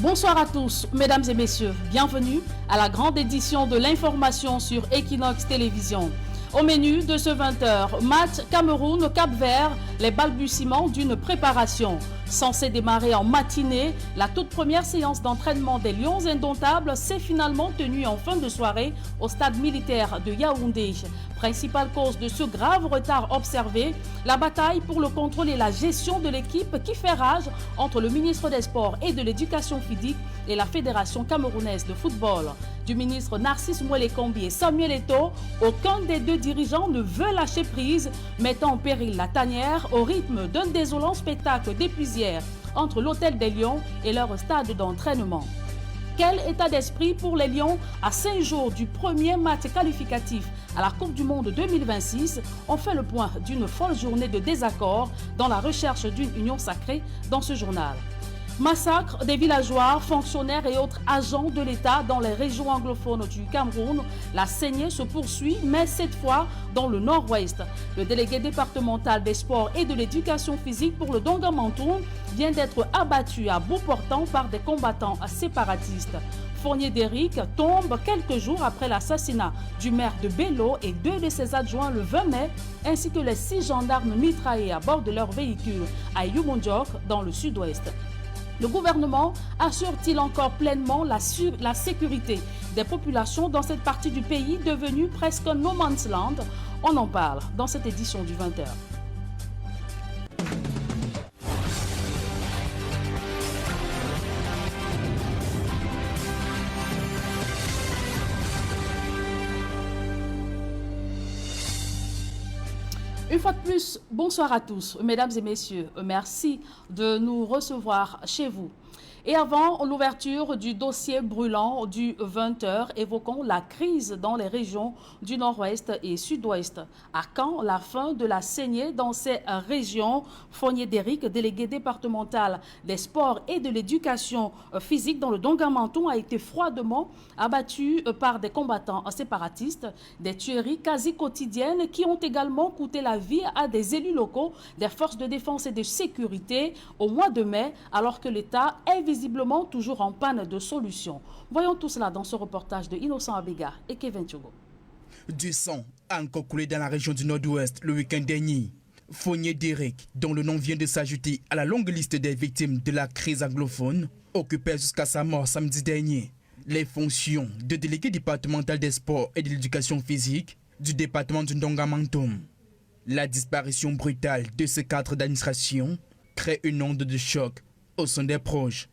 Bonsoir à tous, mesdames et messieurs. Bienvenue à la grande édition de l'information sur Equinox Télévision. Au menu de ce 20h, match Cameroun-Cap-Vert, les balbutiements d'une préparation. Censé démarrer en matinée, la toute première séance d'entraînement des Lions Indomptables s'est finalement tenue en fin de soirée au stade militaire de Yaoundé. Principale cause de ce grave retard observé, la bataille pour le contrôle et la gestion de l'équipe qui fait rage entre le ministre des Sports et de l'Éducation physique et la Fédération camerounaise de football. Du ministre Narcisse Mouelé-Kombi et Samuel Eto'o, aucun des deux dirigeants ne veut lâcher prise, mettant en péril la tanière au rythme d'un désolant spectacle d'épuisière entre l'Hôtel des Lions et leur stade d'entraînement. Quel état d'esprit pour les Lions à 5 jours du premier match qualificatif à la Coupe du Monde 2026? On fait le point d'une folle journée de désaccord dans la recherche d'une union sacrée dans ce journal. Massacre des villageois, fonctionnaires et autres agents de l'État dans les régions anglophones du Cameroun. La saignée se poursuit, mais cette fois dans le nord-ouest. Le délégué départemental des sports et de l'éducation physique pour le Dongamantoum vient d'être abattu à bout portant par des combattants séparatistes. Fournier d'Éric tombe quelques jours après l'assassinat du maire de Bello et 2 de ses adjoints le 20 mai, ainsi que les 6 gendarmes mitraillés à bord de leur véhicule à Yumondjok dans le sud-ouest. Le gouvernement assure-t-il encore pleinement la sécurité des populations dans cette partie du pays devenue presque un no man's land? On en parle dans cette édition du 20h. Une fois de plus, bonsoir à tous, mesdames et messieurs. Merci de nous recevoir chez vous. Et avant l'ouverture du dossier brûlant du 20h, évoquons la crise dans les régions du nord-ouest et sud-ouest. À quand la fin de la saignée dans ces régions? Fournier d'Éric, délégué départemental des sports et de l'éducation physique dans le Dongamantoum, a été froidement abattu par des combattants séparatistes. Des tueries quasi quotidiennes qui ont également coûté la vie à des élus locaux des forces de défense et de sécurité au mois de mai, alors que l'État est visiblement toujours en panne de solutions. Voyons tout cela dans ce reportage de Innocent Abega et Kevin Tiogo. Du sang a encore coulé dans la région du Nord-Ouest le week-end dernier. Fournier d'Éric, dont le nom vient de s'ajouter à la longue liste des victimes de la crise anglophone, occupait jusqu'à sa mort samedi dernier les fonctions de délégué départemental des sports et de l'éducation physique du département du Dongamantoum. La disparition brutale de ce cadre d'administration crée une onde de choc au sein des proches.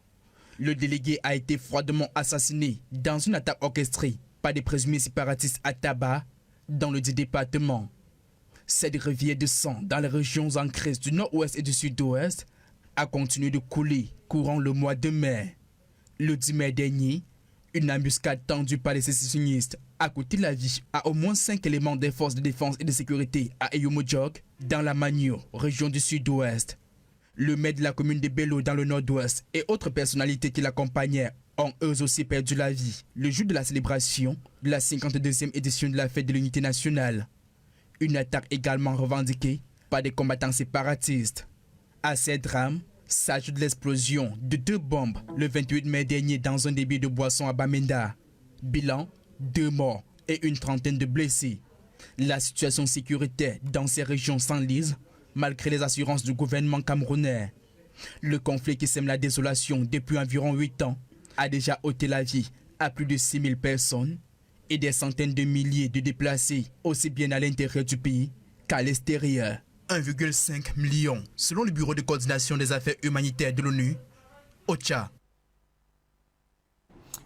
Le délégué a été froidement assassiné dans une attaque orchestrée par des présumés séparatistes à Taba, dans le dit département. Cette rivière de sang dans les régions en crise du nord-ouest et du sud-ouest a continué de couler courant le mois de mai. Le 10 mai dernier, une embuscade tendue par les sécessionnistes a coûté la vie à au moins 5 éléments des forces de défense et de sécurité à Eyumodjok, dans la Magno, région du sud-ouest. Le maire de la commune de Bello dans le nord-ouest et autres personnalités qui l'accompagnaient ont eux aussi perdu la vie le jour de la célébration de la 52e édition de la fête de l'unité nationale. Une attaque également revendiquée par des combattants séparatistes. À ces drames s'ajoute l'explosion de 2 bombes le 28 mai dernier dans un débit de boissons à Bamenda. Bilan, 2 morts et une trentaine de blessés. La situation sécuritaire dans ces régions s'enlise malgré les assurances du gouvernement camerounais. Le conflit qui sème la désolation depuis environ 8 ans a déjà ôté la vie à plus de 6000 personnes et des centaines de milliers de déplacés, aussi bien à l'intérieur du pays qu'à l'extérieur. 1,5 million, selon le Bureau de coordination des affaires humanitaires de l'ONU, OCHA.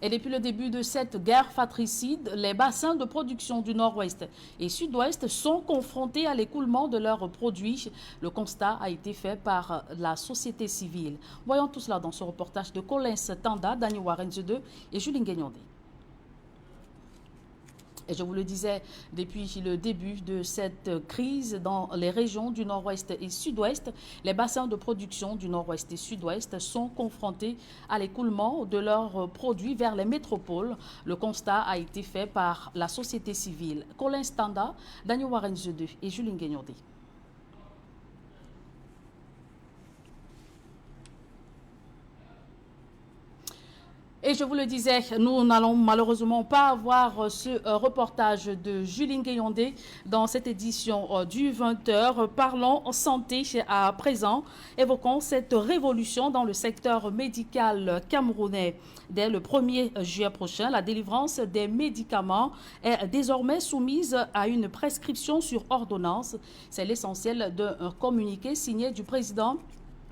Et depuis le début de cette guerre fratricide, les bassins de production du nord-ouest et sud-ouest sont confrontés à l'écoulement de leurs produits. Le constat a été fait par la société civile. Voyons tout cela dans ce reportage de Colin Tanda, Daniel Warenze 2 et Julien Guignondé. Et je vous le disais, depuis le début de cette crise dans les régions du nord-ouest et sud-ouest, les bassins de production du nord-ouest et sud-ouest sont confrontés à l'écoulement de leurs produits vers les métropoles. Le constat a été fait par la société civile. Colin Standa, Daniel Warenze 2 et Julien Guignondé. Et je vous le disais, nous n'allons malheureusement pas avoir ce reportage de Julie Ngueyondé dans cette édition du 20h. Parlons santé à présent. Évoquons cette révolution dans le secteur médical camerounais. Dès le 1er juillet prochain, la délivrance des médicaments est désormais soumise à une prescription sur ordonnance. C'est l'essentiel d'un communiqué signé du président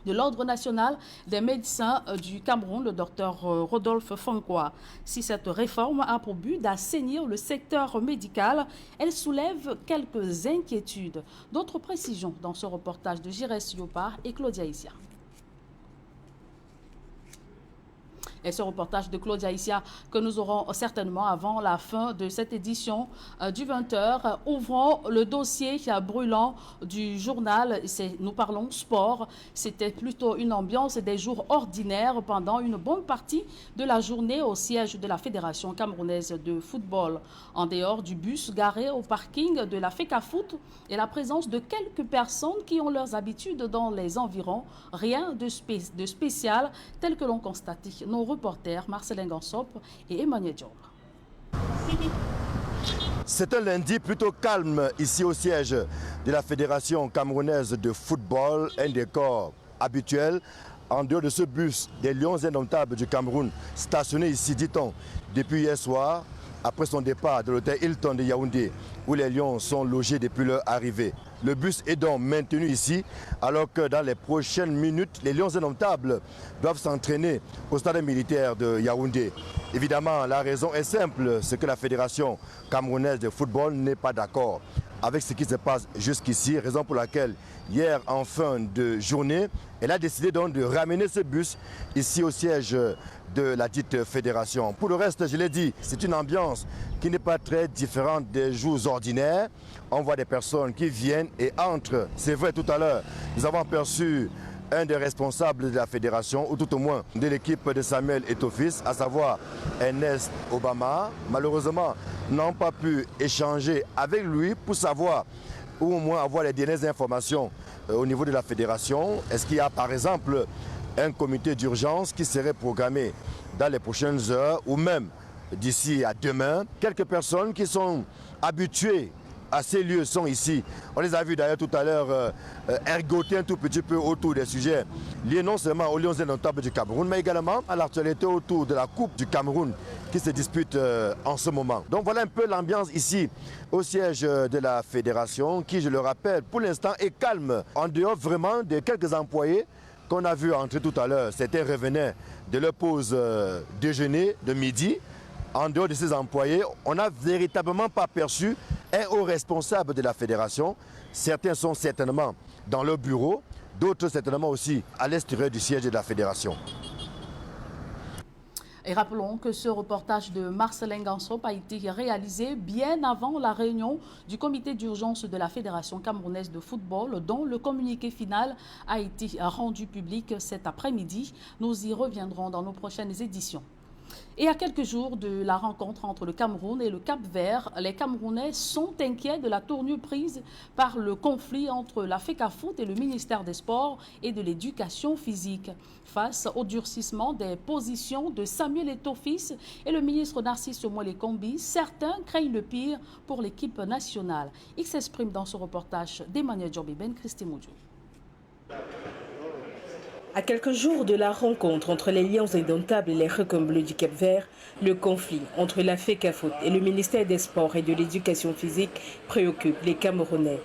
de l'Ordre national des médecins du Cameroun, le docteur Rodolphe Fankwa. Si cette réforme a pour but d'assainir le secteur médical, elle soulève quelques inquiétudes. D'autres précisions dans ce reportage de Girès Yopar et Claudia Issia. Et ce reportage de Claudia Issia que nous aurons certainement avant la fin de cette édition du 20h. Ouvrons le dossier brûlant du journal. Nous parlons sport. C'était plutôt une ambiance des jours ordinaires pendant une bonne partie de la journée au siège de la Fédération camerounaise de football. En dehors du bus garé au parking de la FECAFOOT et la présence de quelques personnes qui ont leurs habitudes dans les environs, rien de spécial tel que l'on constaté. Nos reporters Marcelin Gansop et Emmanuel Diop. C'est un lundi plutôt calme ici au siège de la Fédération camerounaise de football, un décor habituel. En dehors de ce bus des Lions indomptables du Cameroun, stationné ici, dit-on, depuis hier soir, après son départ de l'hôtel Hilton de Yaoundé, où les Lions sont logés depuis leur arrivée. Le bus est donc maintenu ici, alors que dans les prochaines minutes, les Lions indomptables doivent s'entraîner au stade militaire de Yaoundé. Évidemment, la raison est simple, c'est que la Fédération camerounaise de football n'est pas d'accord avec ce qui se passe jusqu'ici, raison pour laquelle, hier en fin de journée, elle a décidé donc de ramener ce bus ici au siège de la dite fédération. Pour le reste, je l'ai dit, c'est une ambiance qui n'est pas très différente des jours ordinaires. On voit des personnes qui viennent et entrent. C'est vrai, tout à l'heure, nous avons aperçu un des responsables de la fédération, ou tout au moins de l'équipe de Samuel Eto'o-Fils, à savoir Ernest Obama. Malheureusement, n'ont pas pu échanger avec lui pour savoir, ou au moins avoir les dernières informations au niveau de la fédération. Est-ce qu'il y a par exemple un comité d'urgence qui serait programmé dans les prochaines heures ou même d'ici à demain? Quelques personnes qui sont habituées à ces lieux sont ici. On les a vus d'ailleurs tout à l'heure ergoter un tout petit peu autour des sujets liés non seulement aux Lions indomptables du Cameroun, mais également à l'actualité autour de la Coupe du Cameroun qui se dispute en ce moment. Donc voilà un peu l'ambiance ici au siège de la fédération qui, je le rappelle, pour l'instant est calme. En dehors vraiment de quelques employés qu'on a vu entrer tout à l'heure. Certains revenaient de leur pause déjeuner de midi. En dehors de ces employés, on n'a véritablement pas perçu un haut responsable de la fédération. Certains sont certainement dans leur bureau, d'autres certainement aussi à l'extérieur du siège de la fédération. Et rappelons que ce reportage de Marcelin Gansop a été réalisé bien avant la réunion du comité d'urgence de la Fédération camerounaise de football, dont le communiqué final a été rendu public cet après-midi. Nous y reviendrons dans nos prochaines éditions. Et à quelques jours de la rencontre entre le Cameroun et le Cap-Vert, les Camerounais sont inquiets de la tournure prise par le conflit entre la FECAFOOT et le ministère des Sports et de l'Éducation physique. Face au durcissement des positions de Samuel Eto'o-Fils et le ministre Narcisse Moïle-Kombi, certains craignent le pire pour l'équipe nationale. Il s'exprime dans ce reportage d'Emmanuel Diop et Ben Christy Moudjou. À quelques jours de la rencontre entre les Lions indomptables et les Requins bleus du Cap-Vert, le conflit entre la FECAFOOT et le ministère des Sports et de l'Éducation physique préoccupe les Camerounais.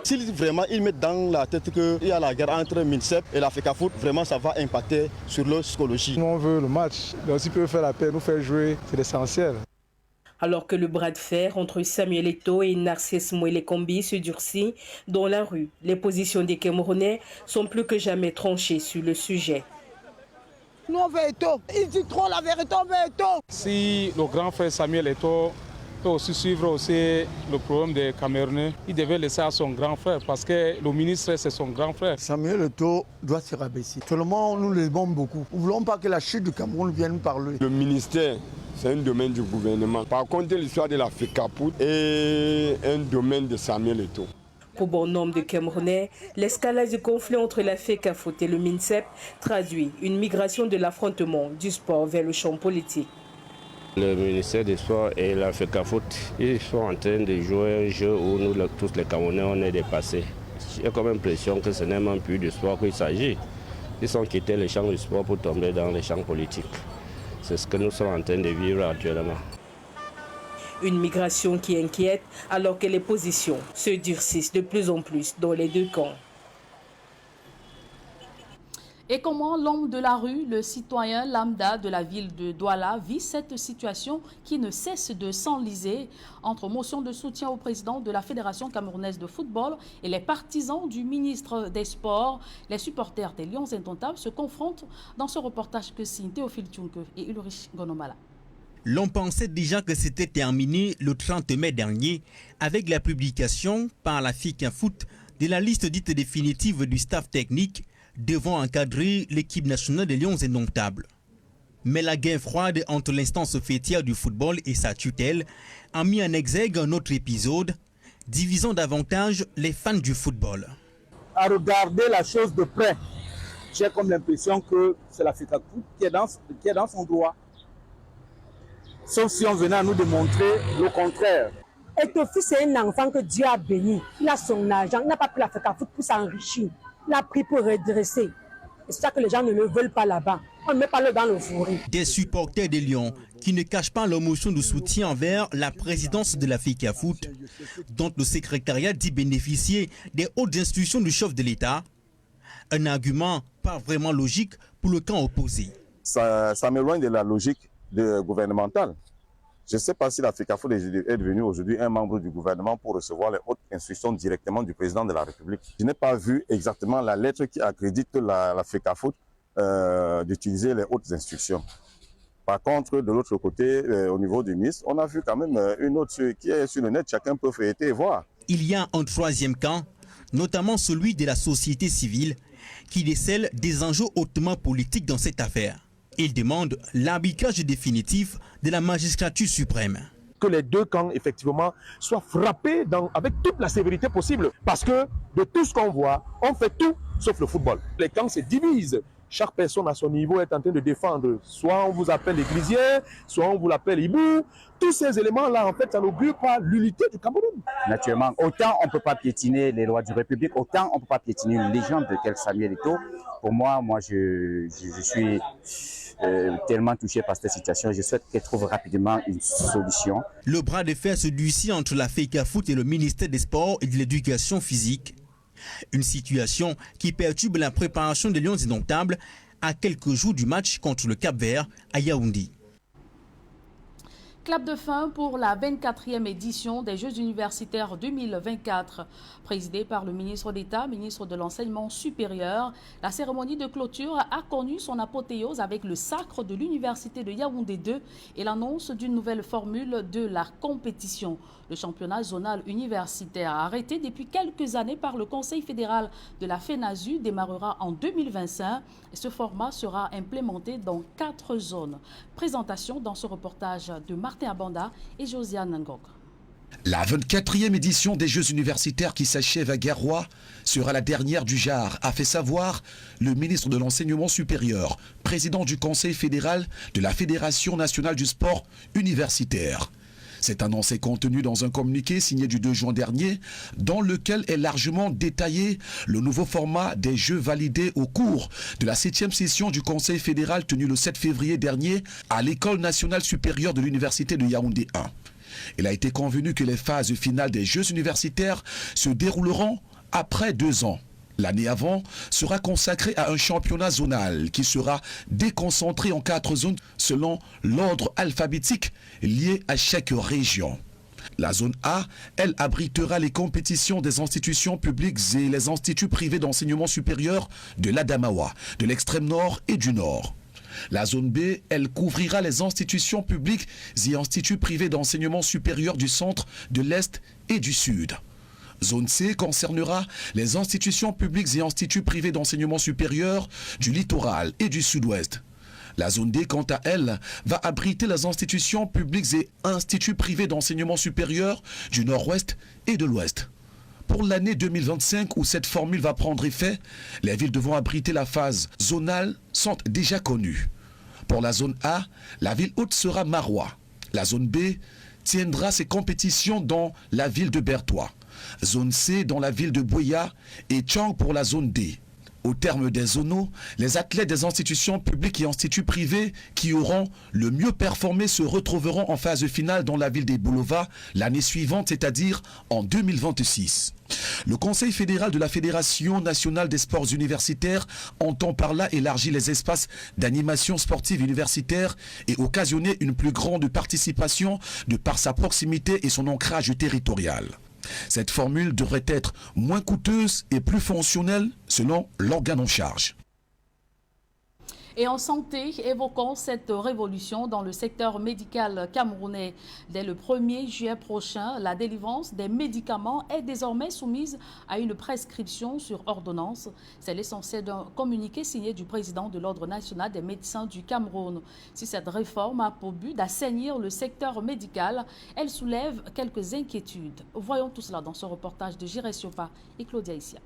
Si vraiment ils mettent dans la tête qu'il y a la guerre entre MINSEP et la FECAFOOT, vraiment ça va impacter sur leur psychologie. Nous on veut le match, donc s'ils peuvent faire la paix, nous faire jouer, c'est l'essentiel. Alors que le bras de fer entre Samuel Eto'o et Narcisse Moïle-Kombi se durcit dans la rue, les positions des Camerounais sont plus que jamais tranchées sur le sujet. Nous on veut Eto'o, il dit trop la vérité, on veut Eto'o. Si le grand frère Samuel Eto'o peut aussi suivre aussi le problème des Camerounais, il devait laisser à son grand frère parce que le ministre c'est son grand frère. Samuel Eto'o doit se rabaisser. Seulement nous l'aimons beaucoup. Nous ne voulons pas que la chute du Cameroun vienne parler. Le ministère, c'est un domaine du gouvernement. Par contre, l'histoire de la FECAFOOT est un domaine de Samuel Eto'o. Pour bon nombre de Camerounais, l'escalade du conflit entre la FECAFOOT et le MINSEP traduit une migration de l'affrontement du sport vers le champ politique. Le ministère des Sports et la FECAFOOT, ils sont en train de jouer un jeu où nous, tous les Camerounais, on est dépassés. J'ai comme l'impression que ce n'est même plus du sport qu'il s'agit. Ils ont quitté le champ du sport pour tomber dans les champs politiques. C'est ce que nous sommes en train de vivre actuellement. Une migration qui inquiète alors que les positions se durcissent de plus en plus dans les deux camps. Et comment l'homme de la rue, le citoyen lambda de la ville de Douala, vit cette situation qui ne cesse de s'enliser entre motion de soutien au président de la Fédération camerounaise de football et les partisans du ministre des Sports. Les supporters des Lions indomptables se confrontent dans ce reportage que signent Théophile Tchunke et Ulrich Gonomala. L'on pensait déjà que c'était terminé le 30 mai dernier avec la publication par la FECAFOOT de la liste dite définitive du staff technique devant encadrer l'équipe nationale des Lions indomptables. Mais la guerre froide entre l'instance fêtière du football et sa tutelle a mis en exergue un autre épisode, divisant davantage les fans du football. À regarder la chose de près, j'ai comme l'impression que c'est la FECAFOOT qui est dans son droit. Sauf si on venait à nous démontrer le contraire. Et ton fils est un enfant que Dieu a béni. Il a son argent, il n'a pas pris la FECAFOOT pour s'enrichir. Il a pris pour redresser. C'est ça que les gens ne le veulent pas là-bas. On ne met pas le dans le fourri. Des supporters des Lions qui ne cachent pas leur motion de soutien envers la présidence de la FECAFOOT, dont le secrétariat dit bénéficier des hautes institutions du chef de l'État. Un argument pas vraiment logique pour le camp opposé. Ça m'éloigne de la logique gouvernementale. Je ne sais pas si la FECAFOOT est devenue aujourd'hui un membre du gouvernement pour recevoir les hautes instructions directement du président de la République. Je n'ai pas vu exactement la lettre qui accrédite la FECAFOOT d'utiliser les hautes instructions. Par contre, de l'autre côté, au niveau du ministre, on a vu quand même une autre qui est sur le net, chacun peut feuilleter et voir. Il y a un troisième camp, notamment celui de la société civile, qui décèle des enjeux hautement politiques dans cette affaire. Il demande l'arbitrage définitif de la magistrature suprême. Que les deux camps, effectivement, soient frappés avec toute la sévérité possible. Parce que de tout ce qu'on voit, on fait tout sauf le football. Les camps se divisent. Chaque personne à son niveau est en train de défendre. Soit on vous appelle l'églisier, soit on vous l'appelle hibou. Tous ces éléments-là, en fait, ça n'augure pas l'unité du Cameroun. Naturellement, autant on ne peut pas piétiner les lois du République, autant on ne peut pas piétiner une légende telle Samuel Eto'o. Pour moi, je suis tellement touché par cette situation. Je souhaite qu'elle trouve rapidement une solution. Le bras de fer se durcit entre la FECAFOOT et le ministère des Sports et de l'Éducation physique. Une situation qui perturbe la préparation des Lions indomptables à quelques jours du match contre le Cap-Vert à Yaoundé. Clap de fin pour la 24e édition des Jeux universitaires 2024. Présidée par le ministre d'État, ministre de l'Enseignement supérieur, la cérémonie de clôture a connu son apothéose avec le sacre de l'Université de Yaoundé 2 et l'annonce d'une nouvelle formule de la compétition. Le championnat zonal universitaire, arrêté depuis quelques années par le Conseil fédéral de la FENASU, démarrera en 2025 et ce format sera implémenté dans 4 zones. Présentation dans ce reportage de Martin Abanda et Josiane Ngok. La 24e édition des Jeux universitaires qui s'achève à Guerroy sera la dernière du genre, a fait savoir le ministre de l'Enseignement supérieur, président du Conseil fédéral de la Fédération nationale du sport universitaire. Cette annonce est contenue dans un communiqué signé du 2 juin dernier, dans lequel est largement détaillé le nouveau format des Jeux validés au cours de la 7e session du Conseil fédéral tenue le 7 février dernier à l'École nationale supérieure de l'Université de Yaoundé 1. Il a été convenu que les phases finales des Jeux universitaires se dérouleront après 2 ans. L'année avant sera consacrée à un championnat zonal qui sera déconcentré en 4 zones selon l'ordre alphabétique lié à chaque région. La zone A, elle abritera les compétitions des institutions publiques et les instituts privés d'enseignement supérieur de l'Adamawa, de l'extrême nord et du nord. La zone B, elle couvrira les institutions publiques et instituts privés d'enseignement supérieur du centre, de l'est et du sud. Zone C concernera les institutions publiques et instituts privés d'enseignement supérieur du littoral et du sud-ouest. La zone D, quant à elle, va abriter les institutions publiques et instituts privés d'enseignement supérieur du nord-ouest et de l'ouest. pour l'année 2025 où cette formule va prendre effet, les villes devant abriter la phase zonale sont déjà connues. Pour la zone A, la ville hôte sera Marois. La zone B tiendra ses compétitions dans la ville de Bertois. Zone C dans la ville de Boya et Chang pour la zone D. Au terme des zonaux, les athlètes des institutions publiques et instituts privés qui auront le mieux performé se retrouveront en phase finale dans la ville des Boulova l'année suivante, c'est-à-dire en 2026. Le Conseil fédéral de la Fédération nationale des sports universitaires entend par là élargir les espaces d'animation sportive universitaire et occasionner une plus grande participation de par sa proximité et son ancrage territorial. Cette formule devrait être moins coûteuse et plus fonctionnelle selon l'organe en charge. Et en santé, évoquons cette révolution dans le secteur médical camerounais. Dès le 1er juillet prochain, la délivrance des médicaments est désormais soumise à une prescription sur ordonnance. C'est l'essentiel d'un communiqué signé du président de l'Ordre national des médecins du Cameroun. Si cette réforme a pour but d'assainir le secteur médical, elle soulève quelques inquiétudes. Voyons tout cela dans ce reportage de Jiré Siopa et Claudia Issia.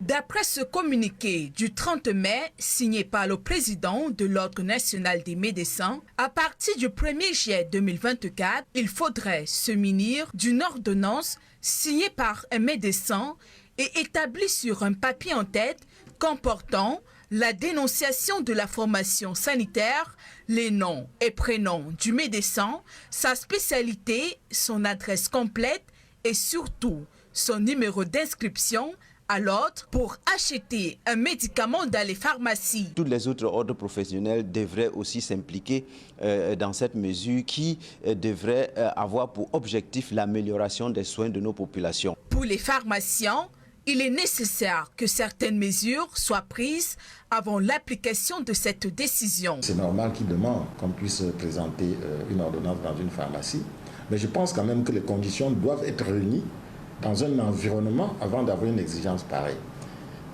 D'après ce communiqué du 30 mai signé par le président de l'Ordre national des médecins, à partir du 1er juillet 2024, il faudrait se munir d'une ordonnance signée par un médecin et établie sur un papier en tête comportant la dénonciation de la formation sanitaire, les noms et prénoms du médecin, sa spécialité, son adresse complète et surtout son numéro d'inscription à l'ordre pour acheter un médicament dans les pharmacies. Tous les autres ordres professionnels devraient aussi s'impliquer dans cette mesure qui devrait avoir pour objectif l'amélioration des soins de nos populations. Pour les pharmaciens, il est nécessaire que certaines mesures soient prises avant l'application de cette décision. C'est normal qu'ils demandent qu'on puisse présenter une ordonnance dans une pharmacie, mais je pense quand même que les conditions doivent être réunies dans un environnement avant d'avoir une exigence pareille.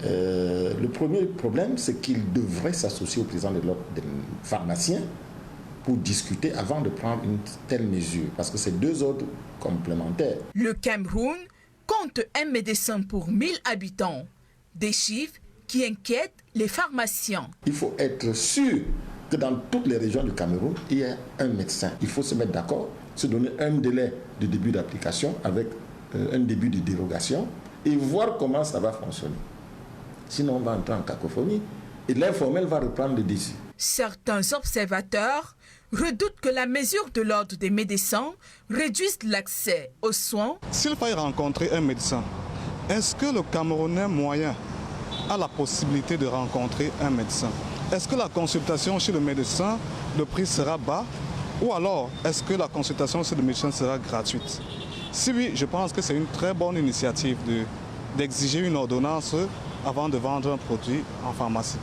Le premier problème, c'est qu'il devrait s'associer au président de l'ordre des pharmaciens pour discuter avant de prendre une telle mesure, parce que c'est deux ordres complémentaires. Le Cameroun compte un médecin pour 1000 habitants, des chiffres qui inquiètent les pharmaciens. Il faut être sûr que dans toutes les régions du Cameroun, il y a un médecin. Il faut se mettre d'accord, se donner un délai de début d'application avec un début de dérogation et voir comment ça va fonctionner. Sinon, on va entrer en cacophonie et l'informel va reprendre le dessus. Certains observateurs redoutent que la mesure de l'ordre des médecins réduise l'accès aux soins. S'il fallait rencontrer un médecin, est-ce que le Camerounais moyen a la possibilité de rencontrer un médecin? Est-ce que la consultation chez le médecin, le prix sera bas? Ou alors, est-ce que la consultation chez le médecin sera gratuite? Si oui, je pense que c'est une très bonne initiative d'exiger une ordonnance avant de vendre un produit en pharmacie.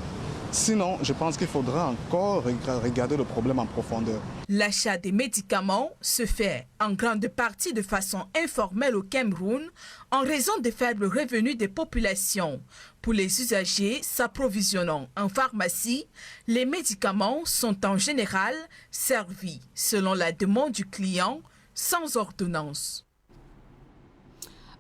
Sinon, je pense qu'il faudra encore regarder le problème en profondeur. L'achat des médicaments se fait en grande partie de façon informelle au Cameroun en raison des faibles revenus des populations. Pour les usagers s'approvisionnant en pharmacie, les médicaments sont en général servis selon la demande du client sans ordonnance.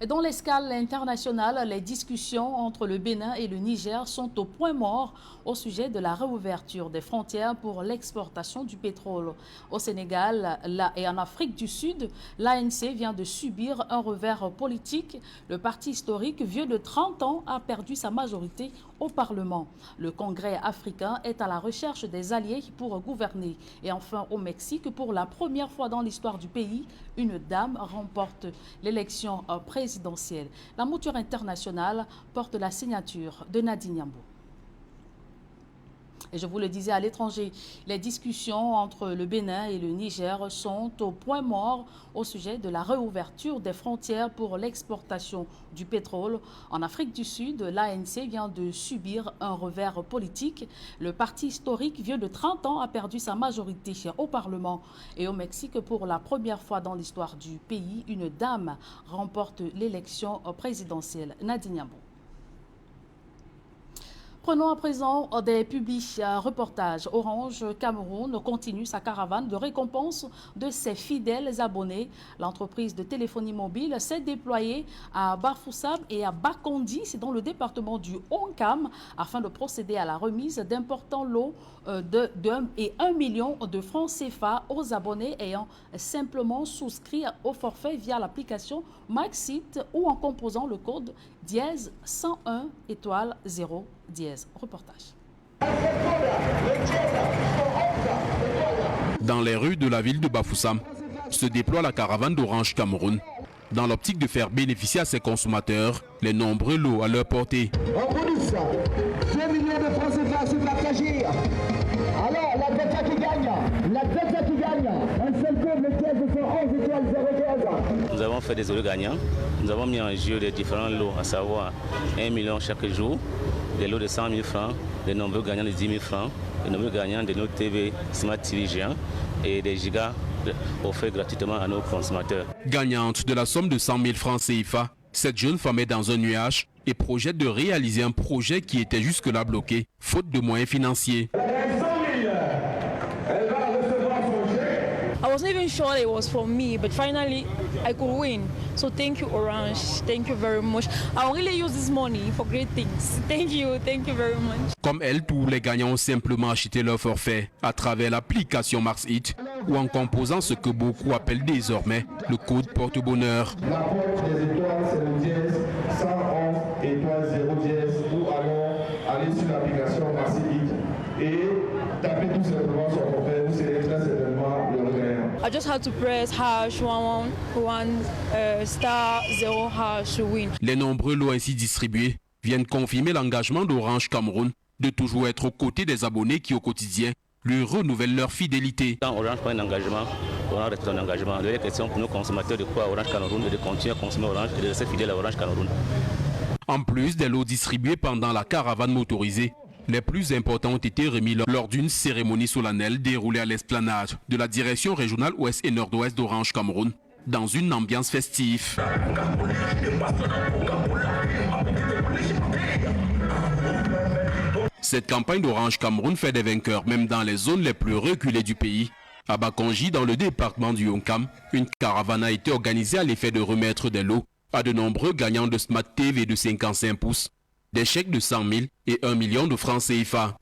Dans l'escale internationale, les discussions entre le Bénin et le Niger sont au point mort au sujet de la réouverture des frontières pour l'exportation du pétrole. Au Sénégal et en Afrique du Sud, l'ANC vient de subir un revers politique. Le parti historique, vieux de 30 ans, a perdu sa majorité au Parlement. Le Congrès africain est à la recherche des alliés pour gouverner. Et enfin, au Mexique, pour la première fois dans l'histoire du pays, une dame remporte l'élection présidentielle. La mouture internationale porte la signature de Nadine Niambo. Et je vous le disais, à l'étranger, les discussions entre le Bénin et le Niger sont au point mort au sujet de la réouverture des frontières pour l'exportation du pétrole. En Afrique du Sud, l'ANC vient de subir un revers politique. Le parti historique, vieux de 30 ans, a perdu sa majorité au Parlement. Et au Mexique, pour la première fois dans l'histoire du pays, une dame remporte l'élection présidentielle. Nadine Niambo. Prenons à présent des reportages. Orange Cameroun continue sa caravane de récompense de ses fidèles abonnés. L'entreprise de téléphonie mobile s'est déployée à Bafoussam et à Bakondi, c'est dans le département du Onkam, afin de procéder à la remise d'importants lots de 1 million de francs CFA aux abonnés ayant simplement souscrit au forfait via l'application Maxit ou en composant le code dièse 101 étoile 0 dièse. Reportage. Dans les rues de la ville de Bafoussam se déploie la caravane d'Orange Cameroun dans l'optique de faire bénéficier à ses consommateurs les nombreux lots à leur portée. En bonus, 2 millions de francs CFA à se partager. Alors, l'adversaire qui gagne, un seul code, le dièse 111 étoile 0 dièse. Nous avons fait des lots gagnants. Nous avons mis en jeu les différents lots, à savoir 1 million chaque jour, des lots de 100 000 francs, des nombreux gagnants de 10 000 francs, des nombreux gagnants de nos TV Smart TV géants et des gigas offerts gratuitement à nos consommateurs. Gagnante de la somme de 100 000 francs CFA, cette jeune femme est dans un nuage et projette de réaliser un projet qui était jusque-là bloqué, faute de moyens financiers. I wasn't even sure it was for me, but finally I could win. So thank you, Orange. Thank you very much. I'll really use this money for great things. Thank you very much. Comme elle, tous les gagnants ont simplement acheté leur forfait à travers l'application Maxit ou en composant ce que beaucoup appellent désormais le code porte-bonheur. La porte des étoiles, c'est le dièse 111 étoile 0 dièse ou alors aller sur l'application Maxit et taper tout simplement son forfait. Vous serez très certainement le gagnant. I just had to press #111 *0# to win. Les nombreux lots ainsi distribués viennent confirmer l'engagement d'Orange Cameroun de toujours être aux côtés des abonnés qui au quotidien lui renouvellent leur fidélité. Quand Orange prend un engagement, Orange reste un engagement. La question pour nos consommateurs de quoi Orange Cameroun, de continuer à consommer Orange et de rester fidèle à Orange Cameroun. En plus des lots distribués pendant la caravane motorisée, les plus importants ont été remis lors d'une cérémonie solennelle déroulée à l'esplanade de la direction régionale ouest et nord-ouest d'Orange Cameroun, dans une ambiance festive. Cette campagne d'Orange Cameroun fait des vainqueurs, même dans les zones les plus reculées du pays. À Bakonji, dans le département du Onkam, une caravane a été organisée à l'effet de remettre des lots à de nombreux gagnants de Smart TV de 55 pouces. Des chèques de 100 000 et 1 million de francs CFA.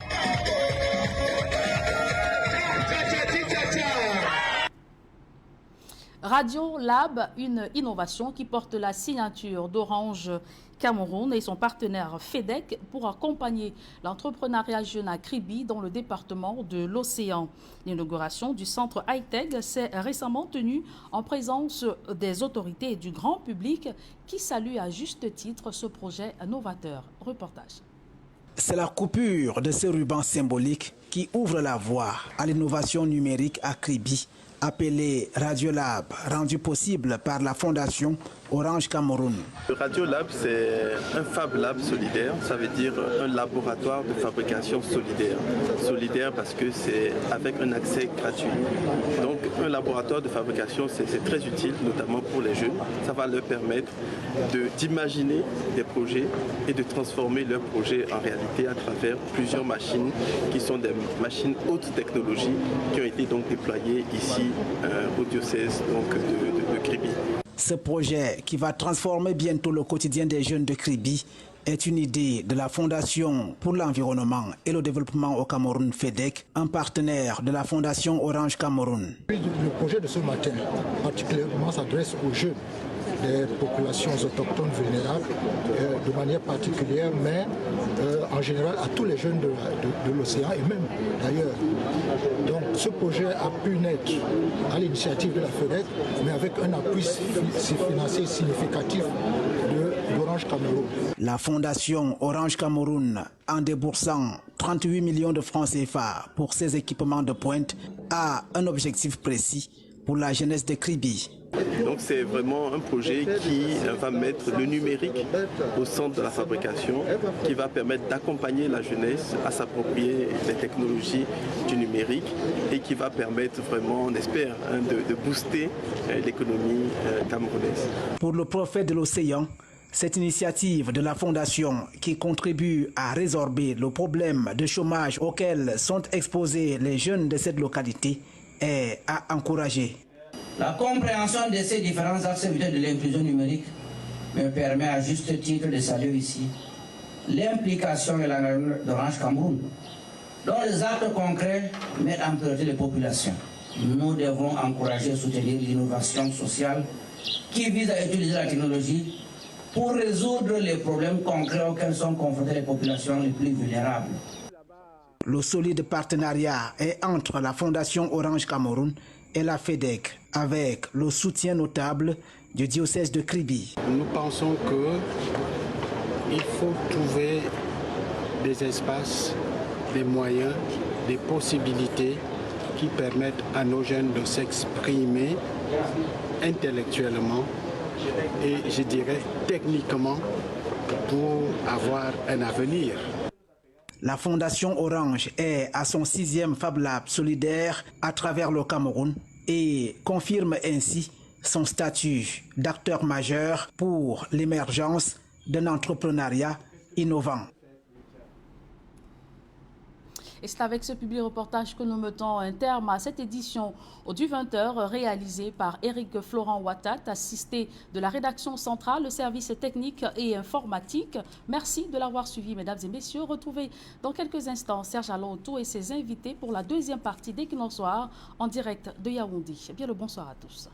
Radio Lab, une innovation qui porte la signature d'Orange Cameroun et son partenaire FEDEC pour accompagner l'entrepreneuriat jeune à Kribi dans le département de l'Océan. L'inauguration du centre high-tech s'est récemment tenue en présence des autorités et du grand public qui saluent à juste titre ce projet novateur. Reportage. C'est la coupure de ce ruban symbolique qui ouvre la voie à l'innovation numérique à Kribi, appelé Radiolab, rendu possible par la fondation Orange Cameroun. Le Radiolab, c'est un Fab Lab solidaire, ça veut dire un laboratoire de fabrication solidaire. Solidaire parce que c'est avec un accès gratuit. Donc un laboratoire de fabrication, c'est très utile, notamment pour les jeunes. Ça va leur permettre d'imaginer des projets et de transformer leurs projets en réalité à travers plusieurs machines qui sont des machines haute technologie qui ont été donc déployées ici au diocèse de Kribi. Ce projet qui va transformer bientôt le quotidien des jeunes de Kribi est une idée de la Fondation pour l'environnement et le développement au Cameroun FEDEC, un partenaire de la Fondation Orange Cameroun. Le projet de ce matin particulièrement s'adresse aux jeunes des populations autochtones vulnérables de manière particulière, mais en général à tous les jeunes de l'océan et même d'ailleurs. Donc ce projet a pu naître à l'initiative de la FEDEC, mais avec un appui financier significatif d'Orange Cameroun. La fondation Orange Cameroun, en déboursant 38 millions de francs CFA pour ses équipements de pointe, a un objectif précis pour la jeunesse de Kribi. Donc c'est vraiment un projet qui va mettre le numérique au centre de la fabrication, qui va permettre d'accompagner la jeunesse à s'approprier les technologies du numérique et qui va permettre vraiment, on espère, de booster l'économie camerounaise. Pour le prophète de l'océan, Cette initiative de la Fondation qui contribue à résorber le problème de chômage auquel sont exposés les jeunes de cette localité est à encourager. La compréhension de ces différents axes de l'inclusion numérique me permet à juste titre de saluer ici l'implication et l'engagement d'Orange Cameroun, dont les actes concrets mettent en priorité les populations. Nous devons encourager et soutenir l'innovation sociale qui vise à utiliser la technologie pour résoudre les problèmes concrets auxquels sont confrontées les populations les plus vulnérables. Le solide partenariat est entre la Fondation Orange Cameroun et la FEDEC, avec le soutien notable du diocèse de Kribi. Nous pensons qu'il faut trouver des espaces, des moyens, des possibilités qui permettent à nos jeunes de s'exprimer intellectuellement et je dirais techniquement pour avoir un avenir. La Fondation Orange est à son 6e Fab Lab solidaire à travers le Cameroun et confirme ainsi son statut d'acteur majeur pour l'émergence d'un entrepreneuriat innovant. Et c'est avec ce public reportage que nous mettons un terme à cette édition du 20h réalisée par Éric Florent Ouattat, assisté de la rédaction centrale, le service technique et informatique. Merci de l'avoir suivi, mesdames et messieurs. Retrouvez dans quelques instants Serge Alonto et ses invités pour la deuxième partie d'Equinox Soir en direct de Yaoundé. Bien le bonsoir à tous.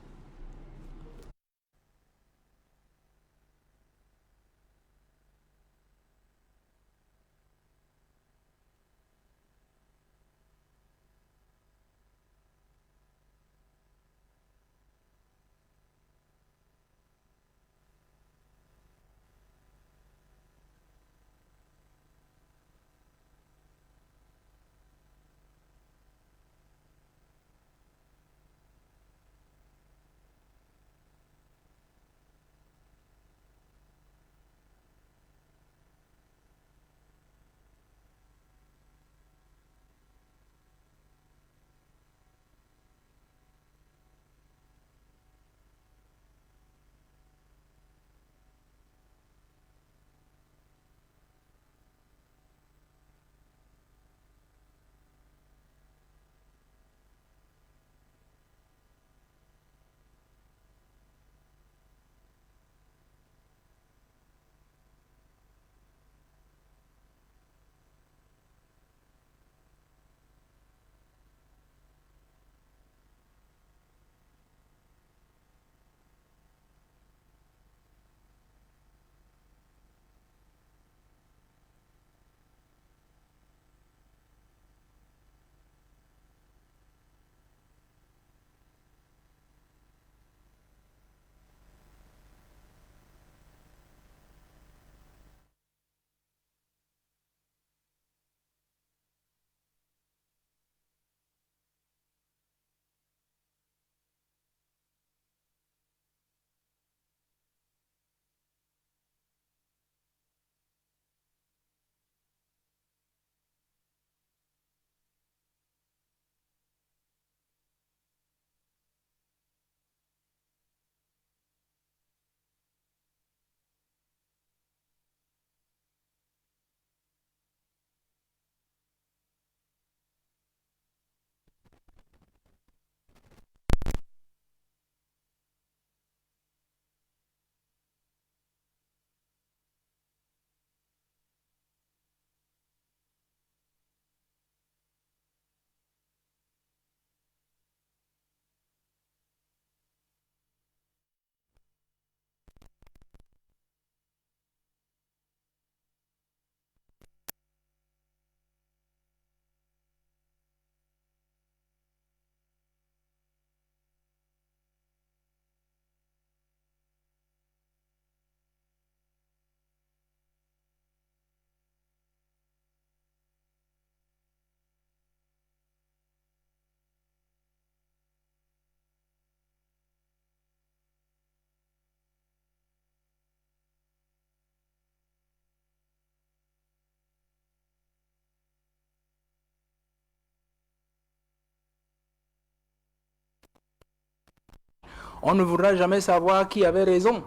On ne voudra jamais savoir qui avait raison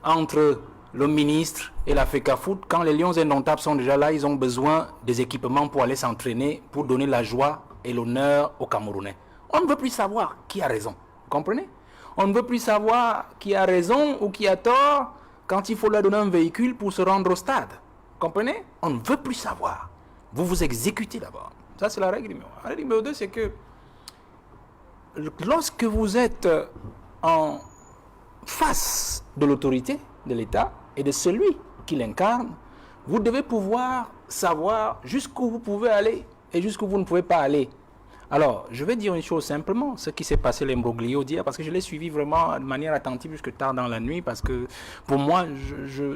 entre le ministre et la FECAFOOT, quand les Lions indomptables sont déjà là, ils ont besoin des équipements pour aller s'entraîner, pour donner la joie et l'honneur aux Camerounais. On ne veut plus savoir qui a raison. Vous comprenez? On ne veut plus savoir qui a raison ou qui a tort quand il faut leur donner un véhicule pour se rendre au stade. Vous comprenez? On ne veut plus savoir. Vous vous exécutez d'abord. Ça, c'est la règle numéro 1. La règle numéro 2, c'est que lorsque vous êtes en face de l'autorité de l'État et de celui qui l'incarne, vous devez pouvoir savoir jusqu'où vous pouvez aller et jusqu'où vous ne pouvez pas aller. Alors, je vais dire une chose simplement, ce qui s'est passé l'imbroglio d'hier, parce que je l'ai suivi vraiment de manière attentive jusque tard dans la nuit, parce que pour moi,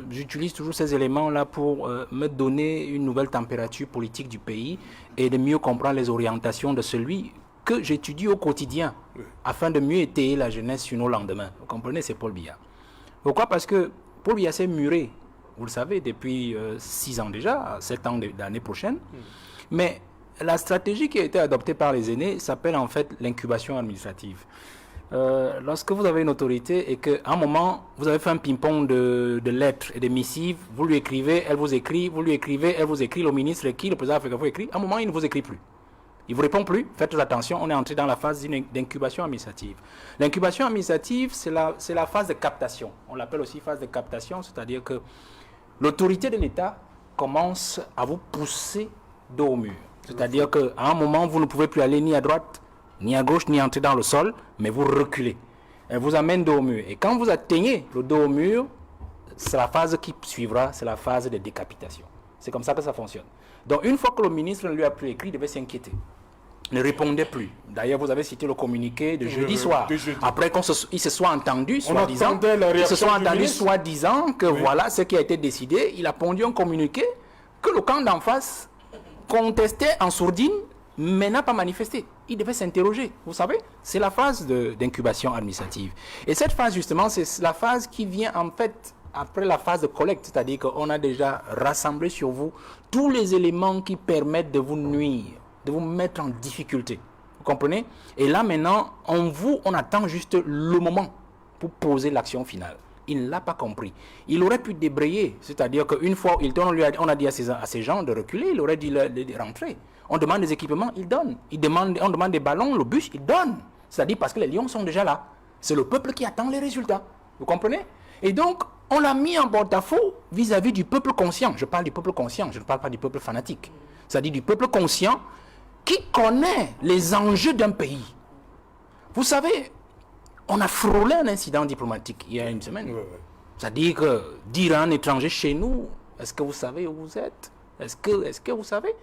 j'utilise toujours ces éléments-là pour me donner une nouvelle température politique du pays et de mieux comprendre les orientations de celui que j'étudie au quotidien, afin de mieux étayer la jeunesse sur nos lendemains. Vous comprenez, c'est Paul Biya. Pourquoi? Parce que Paul Biya s'est muré, vous le savez, depuis 6 ans déjà, 7 ans de l'année prochaine, mais la stratégie qui a été adoptée par les aînés s'appelle en fait l'incubation administrative. Lorsque vous avez une autorité et qu'à un moment, vous avez fait un ping-pong de lettres et de missives, vous lui écrivez, elle vous écrit, vous lui écrivez, elle vous écrit, le ministre écrit, le président vous écrit, à un moment, il ne vous écrit plus. Il ne vous répond plus, faites attention, on est entré dans la phase d'incubation administrative. L'incubation administrative, c'est la phase de captation. On l'appelle aussi phase de captation, c'est-à-dire que l'autorité de l'État commence à vous pousser dos au mur. C'est-à-dire qu'à un moment, vous ne pouvez plus aller ni à droite, ni à gauche, ni entrer dans le sol, mais vous reculez. Elle vous amène dos au mur. Et quand vous atteignez le dos au mur, c'est la phase qui suivra, c'est la phase de décapitation. C'est comme ça que ça fonctionne. Donc une fois que le ministre ne lui a plus écrit, il devait s'inquiéter. Il ne répondait plus. D'ailleurs, vous avez cité le communiqué de jeudi soir. Après qu'il se soit entendu, soi-disant, que voilà ce qui a été décidé, il a pondu un communiqué que le camp d'en face contestait en sourdine, mais n'a pas manifesté. Il devait s'interroger. Vous savez, c'est la phase d'incubation administrative. Et cette phase, justement, c'est la phase qui vient en fait après la phase de collecte, c'est-à-dire qu'on a déjà rassemblé sur vous tous les éléments qui permettent de vous nuire, de vous mettre en difficulté. Vous comprenez? Et là, maintenant, on attend juste le moment pour poser l'action finale. Il ne l'a pas compris. Il aurait pu débrayer, c'est-à-dire qu'une fois, on a dit à ces gens de reculer, il aurait dit de rentrer. On demande des équipements, il donne. On demande des ballons, le bus, il donne. C'est-à-dire parce que les lions sont déjà là. C'est le peuple qui attend les résultats. Vous comprenez? Et donc, on l'a mis en porte-à-faux vis-à-vis du peuple conscient. Je parle du peuple conscient, je ne parle pas du peuple fanatique. C'est-à-dire du peuple conscient qui connaît les enjeux d'un pays. Vous savez, on a frôlé un incident diplomatique il y a une semaine. C'est-à-dire que dire à un étranger chez nous, est-ce que vous savez où vous êtes? Est-ce que vous savez?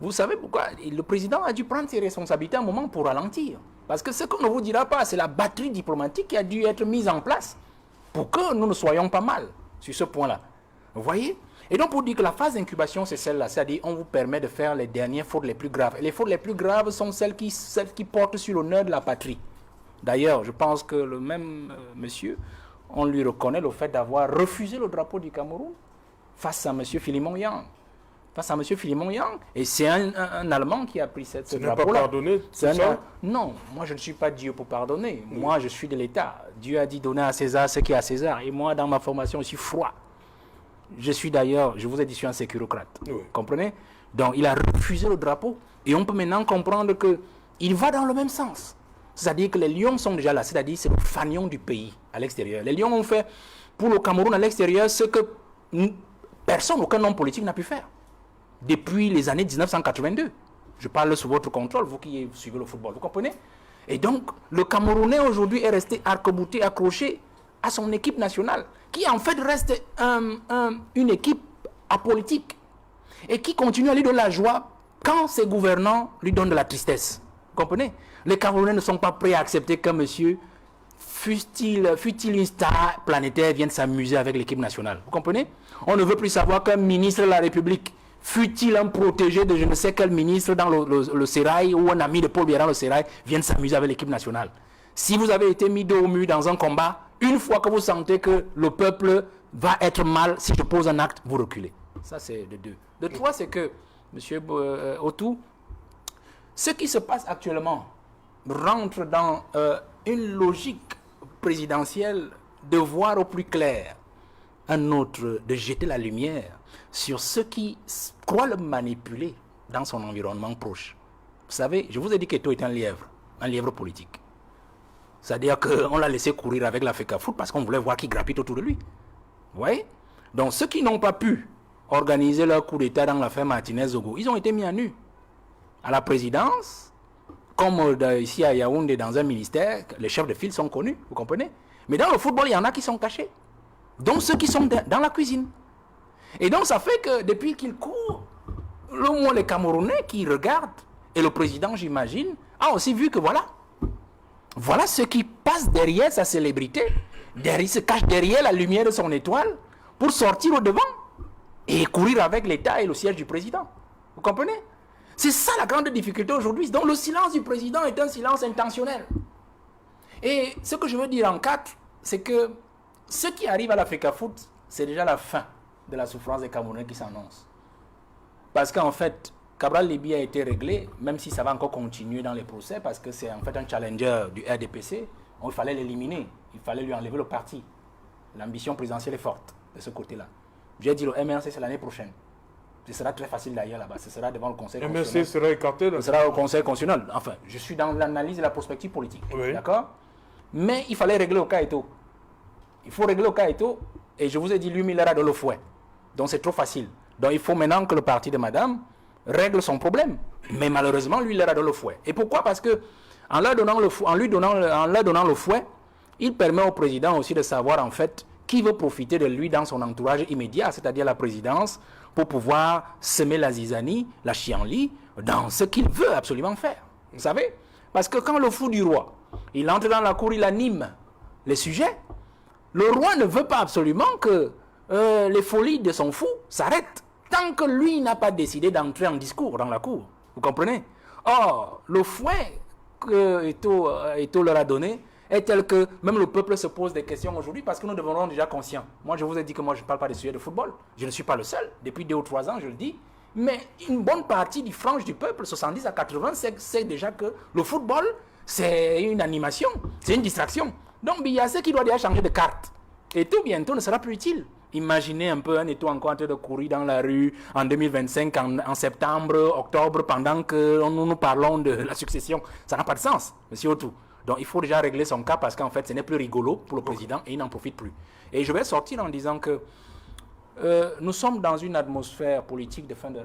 Vous savez pourquoi? Le président a dû prendre ses responsabilités un moment pour ralentir. Parce que ce qu'on ne vous dira pas, c'est la batterie diplomatique qui a dû être mise en place pour que nous ne soyons pas mal sur ce point-là. Vous voyez? Et donc pour dire que la phase d'incubation, c'est celle-là. C'est-à-dire on vous permet de faire les dernières fautes les plus graves. Et les fautes les plus graves sont celles qui portent sur l'honneur de la patrie. D'ailleurs, je pense que le même monsieur, on lui reconnaît le fait d'avoir refusé le drapeau du Cameroun face à M. Philemon Yang. Et c'est un Allemand qui a pris ce drapeau-là. Tu n'as pas pardonné Non, moi je ne suis pas Dieu pour pardonner. Moi je suis de l'État. Dieu a dit donner à César ce qui est à César. Et moi, dans ma formation, je suis froid. Je suis d'ailleurs, je vous ai dit, je suis un sécurocrate. Comprenez? Donc il a refusé le drapeau. Et on peut maintenant comprendre qu'il va dans le même sens. C'est-à-dire que les lions sont déjà là, c'est-à-dire c'est le fanion du pays à l'extérieur. Les lions ont fait pour le Cameroun à l'extérieur ce que personne, aucun homme politique n'a pu faire depuis les années 1982. Je parle sous votre contrôle, vous qui suivez le football, vous comprenez? Et donc, le Camerounais aujourd'hui est resté arc-bouté, accroché à son équipe nationale, qui en fait reste une équipe apolitique et qui continue à lui donner la joie quand ses gouvernants lui donnent de la tristesse. Vous comprenez? Les Camerounais ne sont pas prêts à accepter qu'un monsieur, fût-il une star planétaire, vienne s'amuser avec l'équipe nationale. Vous comprenez? On ne veut plus savoir qu'un ministre de la République, fût-il un protégé de je ne sais quel ministre dans le sérail ou un ami de Paul Biya dans le sérail, vienne s'amuser avec l'équipe nationale. Si vous avez été mis dos au mur dans un combat, une fois que vous sentez que le peuple va être mal, si je pose un acte, vous reculez. Ça, c'est de deux. De trois, c'est que, M. Otou, ce qui se passe actuellement rentre dans une logique présidentielle de voir au plus clair un autre de jeter la lumière sur ceux qui croient le manipuler dans son environnement proche. Vous savez, je vous ai dit qu'Eto'o est un lièvre politique. C'est-à-dire qu'on l'a laissé courir avec la FECAFOOT parce qu'on voulait voir qui grappite autour de lui. Vous voyez? Donc ceux qui n'ont pas pu organiser leur coup d'État dans l'affaire Martinez-Zogo, ils ont été mis à nu. À la présidence, comme ici à Yaoundé dans un ministère, les chefs de file sont connus, vous comprenez? Mais dans le football, il y en a qui sont cachés. Donc ceux qui sont dans la cuisine. Et donc ça fait que depuis qu'il court, le moins les Camerounais qui regardent, et le président, j'imagine, a aussi vu que voilà ce qui passe derrière sa célébrité, se cache derrière la lumière de son étoile, pour sortir au devant et courir avec l'État et le siège du président. Vous comprenez? C'est ça la grande difficulté aujourd'hui. Donc le silence du président est un silence intentionnel. Et ce que je veux dire en 4, c'est que ce qui arrive à la FECAFOOT, c'est déjà la fin de la souffrance des Camerounais qui s'annonce. Parce qu'en fait, Cabral Libye a été réglé, même si ça va encore continuer dans les procès, parce que c'est en fait un challenger du RDPC. Il fallait l'éliminer, il fallait lui enlever le parti. L'ambition présidentielle est forte de ce côté-là. J'ai dit le MRC, c'est l'année prochaine. Ce sera très facile d'ailleurs là-bas. Ce sera devant le Conseil constitutionnel. MRC sera écarté. Ce sera au Conseil constitutionnel. Enfin, je suis dans l'analyse de la prospective politique. Oui. D'accord? Mais il fallait régler au cas Eto'o. Il faut régler au cas Eto'o. Et je vous ai dit, lui, il era dans le fouet. Donc c'est trop facile. Donc il faut maintenant que le parti de madame règle son problème. Mais malheureusement, lui, il era dans le fouet. Et pourquoi? Parce que en leur donnant le fouet, il permet au président aussi de savoir en fait qui veut profiter de lui dans son entourage immédiat, c'est-à-dire la présidence, pour pouvoir semer la zizanie, la chienlit, dans ce qu'il veut absolument faire. Vous savez? Parce que quand le fou du roi, il entre dans la cour, il anime les sujets, le roi ne veut pas absolument que les folies de son fou s'arrêtent, tant que lui n'a pas décidé d'entrer en discours dans la cour. Vous comprenez? Or, le fouet que Eto'o leur a donné est tel que même le peuple se pose des questions aujourd'hui parce que nous devenons déjà conscients. Moi, je vous ai dit que moi, je ne parle pas des sujets de football. Je ne suis pas le seul. Depuis 2 ou 3 ans, je le dis. Mais une bonne partie du frange du peuple, 70 à 80, sait déjà que le football, c'est une animation, c'est une distraction. Donc, il y a ce qui doit déjà changer de carte. Eto'o, bientôt, ne sera plus utile. Imaginez un peu un Eto'o encore en train de courir dans la rue en 2025, en septembre, octobre, pendant que nous parlons de la succession. Ça n'a pas de sens, monsieur Otou. Donc il faut déjà régler son cas parce qu'en fait, ce n'est plus rigolo pour le président et il n'en profite plus. Et je vais sortir en disant que nous sommes dans une atmosphère politique de fin de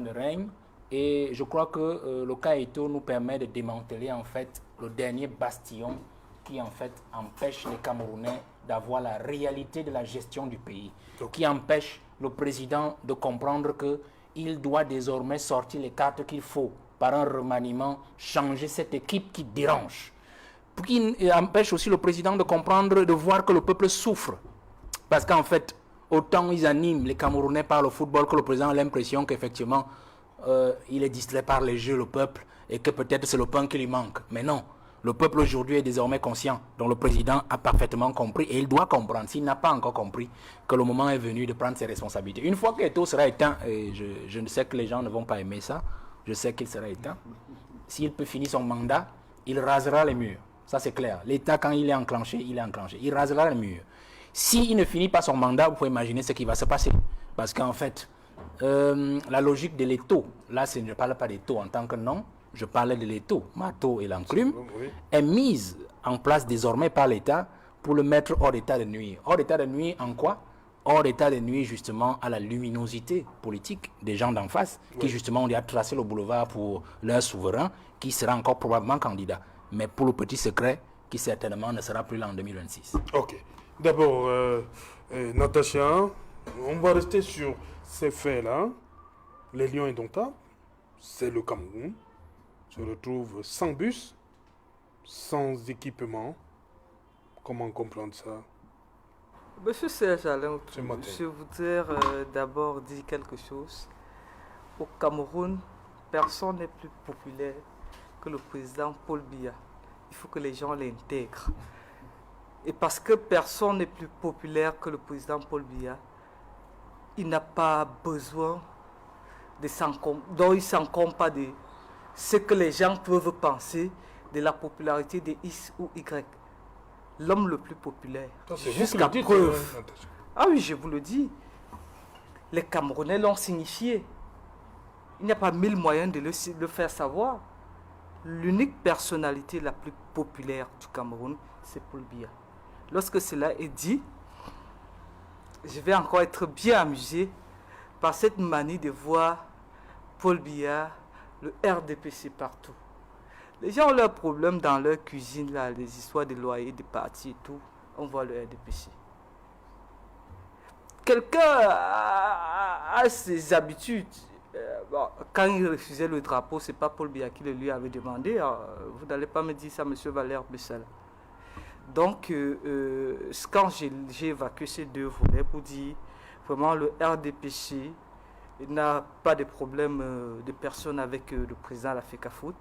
règne. Et je crois que le cas Eto'o nous permet de démanteler en fait le dernier bastion qui en fait empêche les Camerounais d'avoir la réalité de la gestion du pays, qui empêche le président de comprendre qu'il doit désormais sortir les cartes qu'il faut par un remaniement, changer cette équipe qui dérange. Qui empêche aussi le président de comprendre, de voir que le peuple souffre. Parce qu'en fait, autant ils animent les Camerounais par le football que le président a l'impression qu'effectivement, il est distrait par les jeux, le peuple, et que peut-être c'est le pain qui lui manque. Mais non. Le peuple aujourd'hui est désormais conscient, dont le président a parfaitement compris, et il doit comprendre, s'il n'a pas encore compris, que le moment est venu de prendre ses responsabilités. Une fois que Eto'o sera éteint, et je sais que les gens ne vont pas aimer ça, je sais qu'il sera éteint, s'il peut finir son mandat, il rasera les murs. Ça c'est clair. L'État, quand il est enclenché, il est enclenché. Il rasera les murs. S'il ne finit pas son mandat, vous pouvez imaginer ce qui va se passer. Parce qu'en fait, la logique de l'Étau, là je ne parle pas d'Étau en tant que nom, je parlais de l'Étau, Mato et l'enclume, est mise en place désormais par l'État pour le mettre hors d'état de nuire. Hors d'état de nuire en quoi? Hors d'état de nuire justement à la luminosité politique des gens d'en face, qui justement ont déjà tracé le boulevard pour leur souverain, qui sera encore probablement candidat. Mais pour le petit secret, qui certainement ne sera plus là en 2026. Ok. D'abord, Natacha, on va rester sur ces faits-là. Les Lions indomptables, c'est le Cameroun. Se retrouve sans bus, sans équipement. Comment comprendre ça? Monsieur Serge Alain, je voudrais d'abord dire quelque chose. Au Cameroun, personne n'est plus populaire que le président Paul Biya. Il faut que les gens l'intègrent. Et parce que personne n'est plus populaire que le président Paul Biya, il n'a pas besoin de donc il ne s'encombre pas de ce que les gens peuvent penser de la popularité de X ou Y. L'homme le plus populaire, jusqu'à preuve, Ah oui, je vous le dis. Les Camerounais l'ont signifié. Il n'y a pas 1000 moyens de le faire savoir. L'unique personnalité la plus populaire du Cameroun, c'est Paul Biya. Lorsque cela est dit, je vais encore être bien amusé par cette manie de voir Paul Biya, le RDPC partout. Les gens ont leurs problèmes dans leur cuisine, là, les histoires de loyers, de partis et tout. On voit le RDPC. Quelqu'un a ses habitudes. Bon, quand il refusait le drapeau, ce n'est pas Paul Biya qui le lui avait demandé. Vous n'allez pas me dire ça, M. Valère Bessala. Donc, quand j'ai évacué ces deux volets pour dire vraiment le RDPC n'a pas de problème de personne avec le président de la FECAFOOT,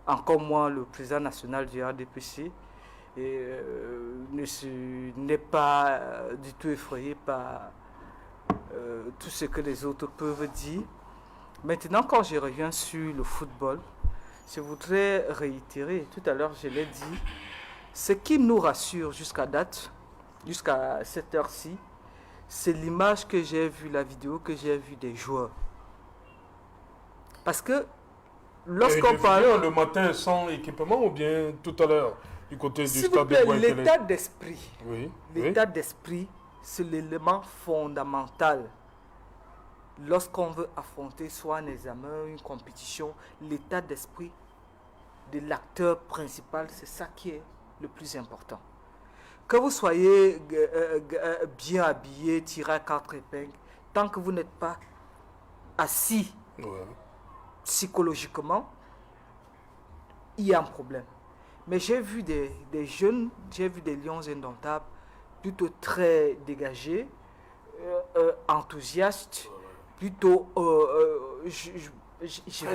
encore moins le président national du RDPC, n'est pas du tout effrayé par tout ce que les autres peuvent dire. Maintenant, quand je reviens sur le football, je voudrais réitérer, tout à l'heure je l'ai dit, ce qui nous rassure jusqu'à date, jusqu'à cette heure-ci, c'est l'image que j'ai vue, la vidéo que j'ai vue des joueurs. Parce que lorsqu'on parle... Le matin sans équipement ou bien tout à l'heure du côté du stade de Boakele? L'état d'esprit. Oui. L'état d'esprit, c'est l'élément fondamental. Lorsqu'on veut affronter soit un examen, une compétition, l'état d'esprit de l'acteur principal, c'est ça qui est le plus important. Que vous soyez bien habillé, tiré à 4 épingles, tant que vous n'êtes pas assis psychologiquement, il y a un problème. Mais j'ai vu des jeunes, j'ai vu des lions indomptables, plutôt très dégagés, enthousiastes, plutôt...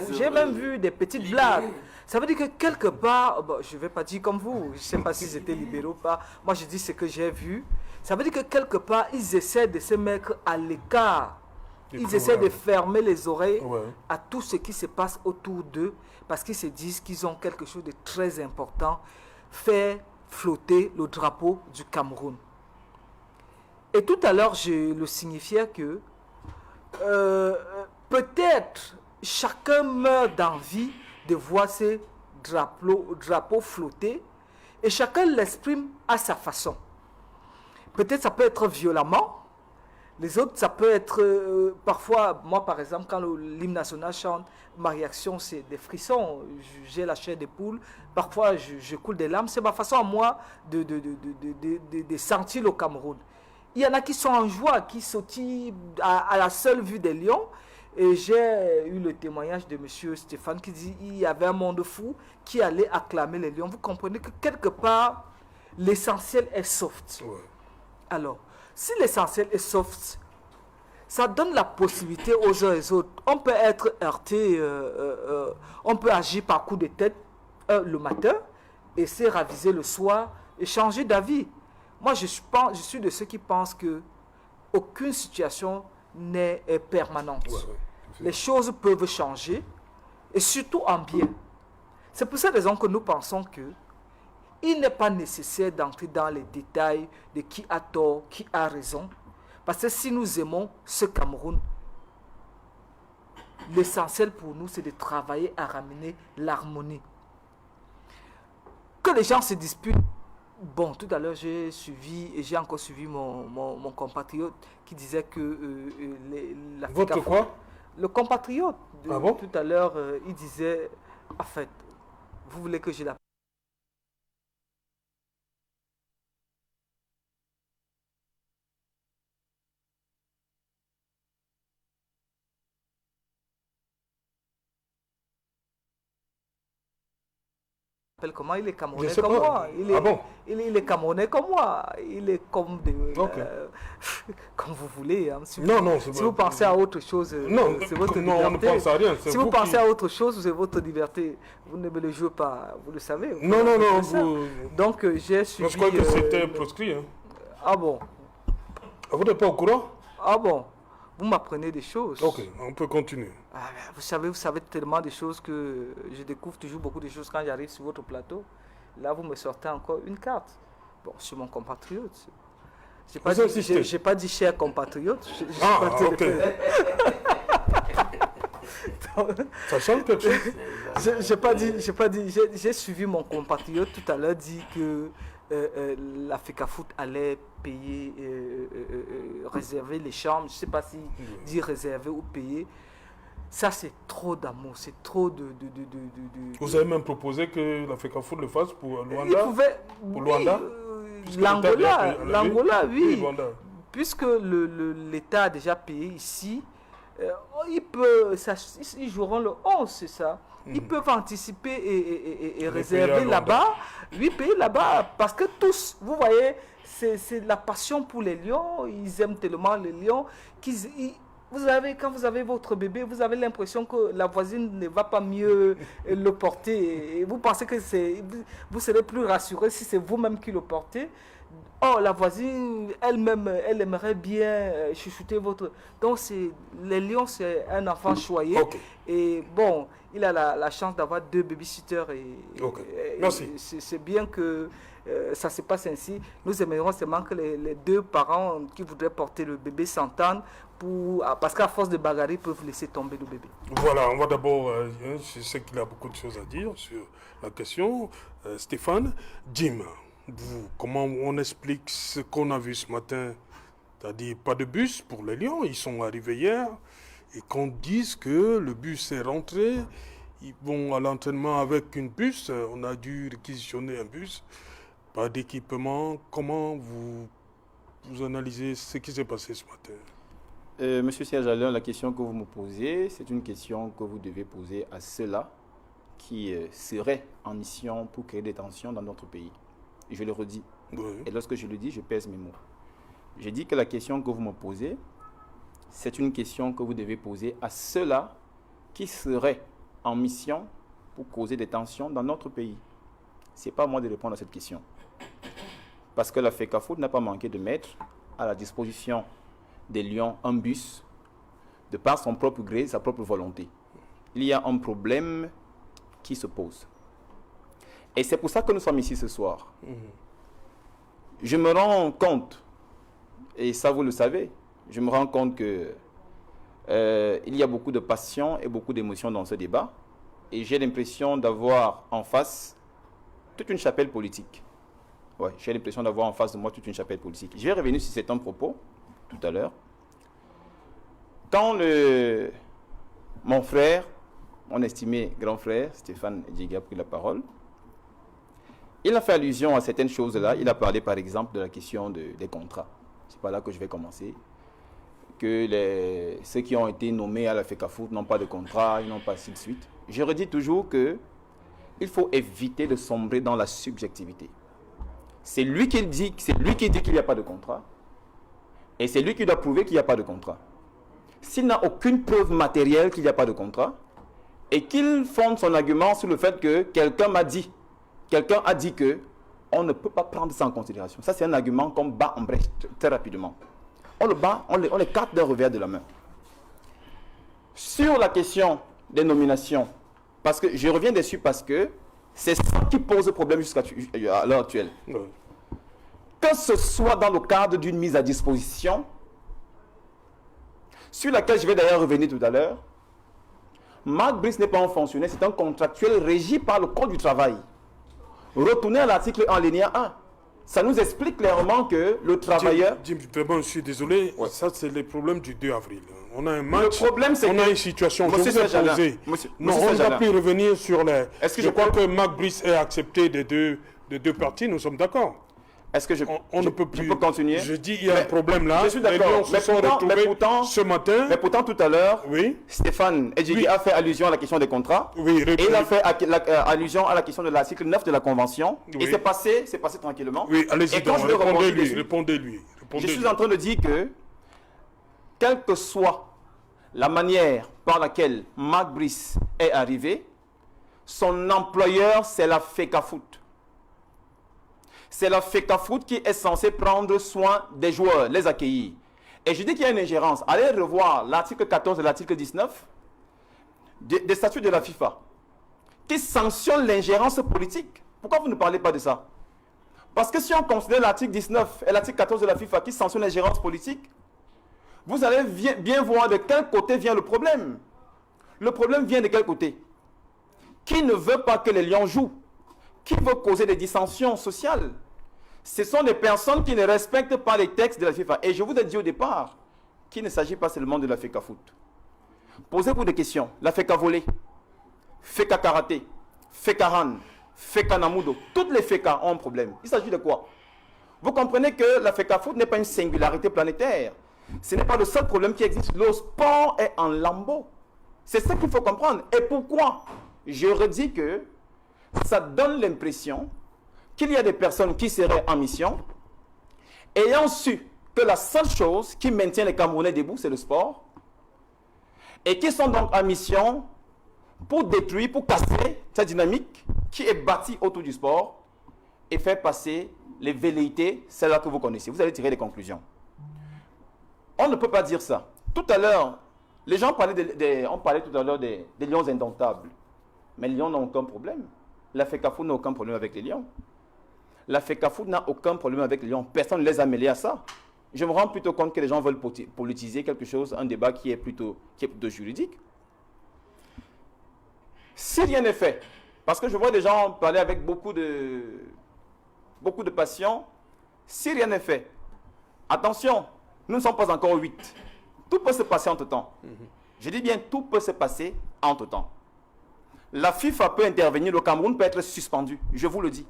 j'ai même vu des petites blagues. Ça veut dire que quelque part, bon, je ne vais pas dire comme vous, je ne sais pas si c'était libéraux ou pas, moi je dis ce que j'ai vu. Ça veut dire que quelque part, ils essaient de se mettre à l'écart. Ils essaient de fermer les oreilles à tout ce qui se passe autour d'eux, parce qu'ils se disent qu'ils ont quelque chose de très important, faire flotter le drapeau du Cameroun. Et tout à l'heure, je le signifiais que peut-être chacun meurt d'envie de voir ces drapeaux flotter, et chacun l'exprime à sa façon. Peut-être ça peut être violemment, les autres ça peut être parfois, moi par exemple quand l'hymne national chante, ma réaction c'est des frissons, j'ai la chair de poule, parfois je coule des larmes, c'est ma façon à moi de sentir le Cameroun. Il y en a qui sont en joie, qui sautillent à la seule vue des lions. Et j'ai eu le témoignage de M. Stéphane qui dit qu'il y avait un monde fou qui allait acclamer les lions. Vous comprenez que quelque part, l'essentiel est soft. Alors, si l'essentiel est soft, ça donne la possibilité aux uns et aux autres. On peut être heurté, on peut agir par coup de tête le matin, et se raviser le soir et changer d'avis. Moi, je suis de ceux qui pensent qu'aucune situation n'est permanente. Les choses peuvent changer, et surtout en bien. C'est pour cette raison que nous pensons qu'il n'est pas nécessaire d'entrer dans les détails de qui a tort, qui a raison. Parce que si nous aimons ce Cameroun, l'essentiel pour nous, c'est de travailler à ramener l'harmonie. Que les gens se disputent. Bon, tout à l'heure, j'ai suivi, et j'ai encore suivi mon compatriote qui disait que Votre quoi? Le compatriote, Ah bon? tout à l'heure, il disait, en fait, vous voulez que je l'appelle? Comment il est camerounais comme moi. Il est camerounais comme moi. Il est comme comme vous voulez. Hein. Si vous pensez à autre chose, c'est votre liberté. On ne pense à rien. Si vous pensez à autre chose, c'est votre liberté. Vous ne me le jouez pas, vous le savez. Non. Donc j'ai suivi... Je crois que c'était proscrit. Hein. Ah bon? Vous n'êtes pas au courant? Ah bon? Vous m'apprenez des choses. Ok, on peut continuer. Vous savez tellement de choses que je découvre toujours beaucoup de choses quand j'arrive sur votre plateau. Là, vous me sortez encore une carte. Bon, sur mon compatriote. J'ai pas dit chers compatriotes. Ok. Ça change quelque chose. J'ai suivi mon compatriote tout à l'heure dit que la FECAFOOT allait payer, réserver les chambres. Je ne sais pas si dit réserver ou payer. Ça, c'est trop d'amour, c'est trop de... Vous avez même proposé que la FECAFOOT le fasse pour Luanda? Pour Luanda, l'Angola, oui. Puisque l'État a déjà payé ici, ils joueront le 11, c'est ça. Ils peuvent anticiper et réserver là-bas. Oui, payer là-bas. Parce que tous, vous voyez, c'est la passion pour les lions. Ils aiment tellement les lions quand vous avez votre bébé, vous avez l'impression que la voisine ne va pas mieux le porter. Et vous pensez que vous serez plus rassuré si c'est vous-même qui le portez. Oh, la voisine, elle-même, elle aimerait bien chouchouter votre... Donc, les lions, c'est un enfant choyé. Okay. Et bon, il a la chance d'avoir 2 babysitters. Merci. C'est bien que ça se passe ainsi. Nous aimerions seulement que les 2 parents qui voudraient porter le bébé s'entendent parce qu'à force de bagarrer, ils peuvent laisser tomber le bébé. Voilà, on va d'abord... je sais qu'il a beaucoup de choses à dire sur la question. Stéphane, Jim, comment on explique ce qu'on a vu ce matin? C'est-à-dire pas de bus pour les lions, ils sont arrivés hier, et qu'on dise que le bus est rentré, ils vont à l'entraînement avec une bus, on a dû réquisitionner un bus, pas d'équipement. Comment vous analysez ce qui s'est passé ce matin? Monsieur Serge Alain, la question que vous me posez, c'est une question que vous devez poser à ceux-là qui seraient en mission pour créer des tensions dans notre pays. Je le redis. Oui. Et lorsque je le dis, je pèse mes mots. Je dis que la question que vous me posez, c'est une question que vous devez poser à ceux-là qui seraient en mission pour causer des tensions dans notre pays. Ce n'est pas à moi de répondre à cette question. Parce que la FECAFOOT n'a pas manqué de mettre à la disposition des lions un bus de par son propre gré, sa propre volonté. Il y a un problème qui se pose. Et c'est pour ça que nous sommes ici ce soir. Je me rends compte, et ça vous le savez, je me rends compte que il y a beaucoup de passion et beaucoup d'émotions dans ce débat. Et j'ai l'impression d'avoir en face toute une chapelle politique. Ouais, j'ai l'impression d'avoir en face de moi toute une chapelle politique. Je vais revenir sur certains propos tout à l'heure. Quand mon frère, mon estimé grand frère, Stéphane Edjiga, a pris la parole, il a fait allusion à certaines choses-là. Il a parlé par exemple de la question des contrats. C'est pas là que je vais commencer. Que ceux qui ont été nommés à la FECAFOOT n'ont pas de contrat, ils n'ont pas ainsi de suite. Je redis toujours qu'il faut éviter de sombrer dans la subjectivité. C'est lui qui dit qu'il n'y a pas de contrat. Et c'est lui qui doit prouver qu'il n'y a pas de contrat. S'il n'a aucune preuve matérielle qu'il n'y a pas de contrat, et qu'il fonde son argument sur le fait que quelqu'un a dit qu'on ne peut pas prendre ça en considération. Ça, c'est un argument qu'on bat en brèche très rapidement. On le bat, on l'écarte d'un revers de la main. Sur la question des nominations, parce que je reviens dessus parce que c'est ça qui pose problème jusqu'à l'heure actuelle. Oui. Que ce soit dans le cadre d'une mise à disposition, sur laquelle je vais d'ailleurs revenir tout à l'heure, Marc Brice n'est pas un fonctionnaire, c'est un contractuel régi par le Code du travail. Retournez à l'article en linéa 1. Ça nous explique clairement que le travailleur... Jim, je suis désolé, ouais. Ça c'est le problème du 2 avril. On a un match, le problème, on a une situation, je vous ai posé. Non, on ne va plus revenir sur les... Je crois que Marc Brice ait accepté des deux parties, nous sommes d'accord. Est-ce que on ne peut plus... Je peux continuer? Je dis, il y a un problème là. Je suis d'accord. Ce matin... Mais pourtant, tout à l'heure, oui. Stéphane Edjiga a fait allusion à la question des contrats. Oui, et il a fait allusion à la question de l'article 9 de la Convention. Oui. Et c'est passé tranquillement. Oui, allez-y, répondez-lui. Je suis en train de dire que, quelle que soit la manière par laquelle Marc Brice est arrivé, son employeur, c'est la FECAFOOT. C'est la FECAFOOT qui est censée prendre soin des joueurs, les accueillir. Et je dis qu'il y a une ingérence. Allez revoir l'article 14 et l'article 19 des statuts de la FIFA qui sanctionnent l'ingérence politique. Pourquoi vous ne parlez pas de ça? Parce que si on considère l'article 19 et l'article 14 de la FIFA qui sanctionnent l'ingérence politique, vous allez bien voir de quel côté vient le problème. Le problème vient de quel côté? Qui ne veut pas que les Lions jouent? Qui veut causer des dissensions sociales? Ce sont des personnes qui ne respectent pas les textes de la FIFA. Et je vous ai dit au départ qu'il ne s'agit pas seulement de la FECA foot. Posez-vous des questions. La FECA volley, FECA karaté, FECA hand, FECA namudo, toutes les FECA ont un problème. Il s'agit de quoi? Vous comprenez que la FECA foot n'est pas une singularité planétaire. Ce n'est pas le seul problème qui existe. Le sport est en lambeaux. C'est ça qu'il faut comprendre. Et pourquoi? Je redis que ça donne l'impression qu'il y a des personnes qui seraient en mission, ayant su que la seule chose qui maintient les Camerounais debout, c'est le sport, et qui sont donc en mission pour détruire, pour casser cette dynamique qui est bâtie autour du sport et faire passer les velléités, celles-là que vous connaissez. Vous allez tirer des conclusions. On ne peut pas dire ça. Tout à l'heure, les gens parlaient on parlait tout à l'heure des lions indomptables. Mais les lions n'ont aucun problème. La FECAFOOT n'a aucun problème avec les lions. La FECAFOOT n'a aucun problème avec les lions. Personne ne les a mêlés à ça. Je me rends plutôt compte que les gens veulent politiser quelque chose, un débat qui est plutôt juridique. Si rien n'est fait, parce que je vois des gens parler avec beaucoup de passion, si rien n'est fait, attention, nous ne sommes pas encore 8. Tout peut se passer entre-temps. Je dis bien, tout peut se passer entre-temps. La FIFA peut intervenir, le Cameroun peut être suspendu, je vous le dis.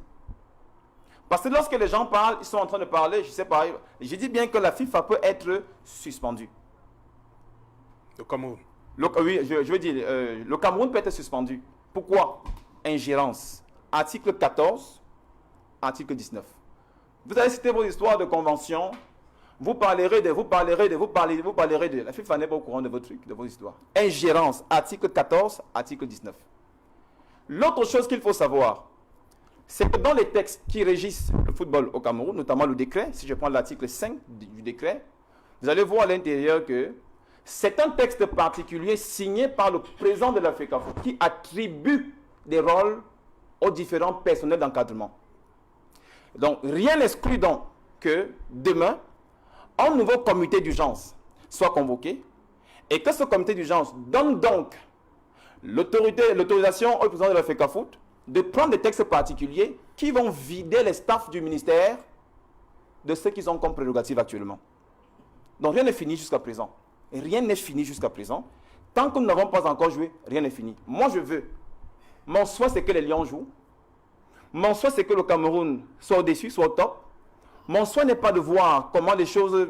Parce que lorsque les gens parlent, ils sont en train de parler, je sais pas, je dis bien que la FIFA peut être suspendue. Le Cameroun? Oui, je veux dire, le Cameroun peut être suspendu. Pourquoi? Ingérence. Article 14, article 19. Vous allez citer vos histoires de convention, vous parlerez de... La FIFA n'est pas au courant de vos trucs, de vos histoires. Ingérence, article 14, article 19. L'autre chose qu'il faut savoir, c'est que dans les textes qui régissent le football au Cameroun, notamment le décret, si je prends l'article 5 du décret, vous allez voir à l'intérieur que c'est un texte particulier signé par le président de la FECAFOOT qui attribue des rôles aux différents personnels d'encadrement. Donc, rien n'exclut donc que demain, un nouveau comité d'urgence soit convoqué et que ce comité d'urgence donne donc l'autorisation au président de la FECAFOOT de prendre des textes particuliers qui vont vider les staffs du ministère de ce qu'ils ont comme prérogative actuellement. Donc rien n'est fini jusqu'à présent. Rien n'est fini jusqu'à présent. Tant que nous n'avons pas encore joué, rien n'est fini. Moi je veux. Mon souhait c'est que les Lions jouent. Mon souhait c'est que le Cameroun soit au-dessus, soit au top. Mon souhait n'est pas de voir comment les choses...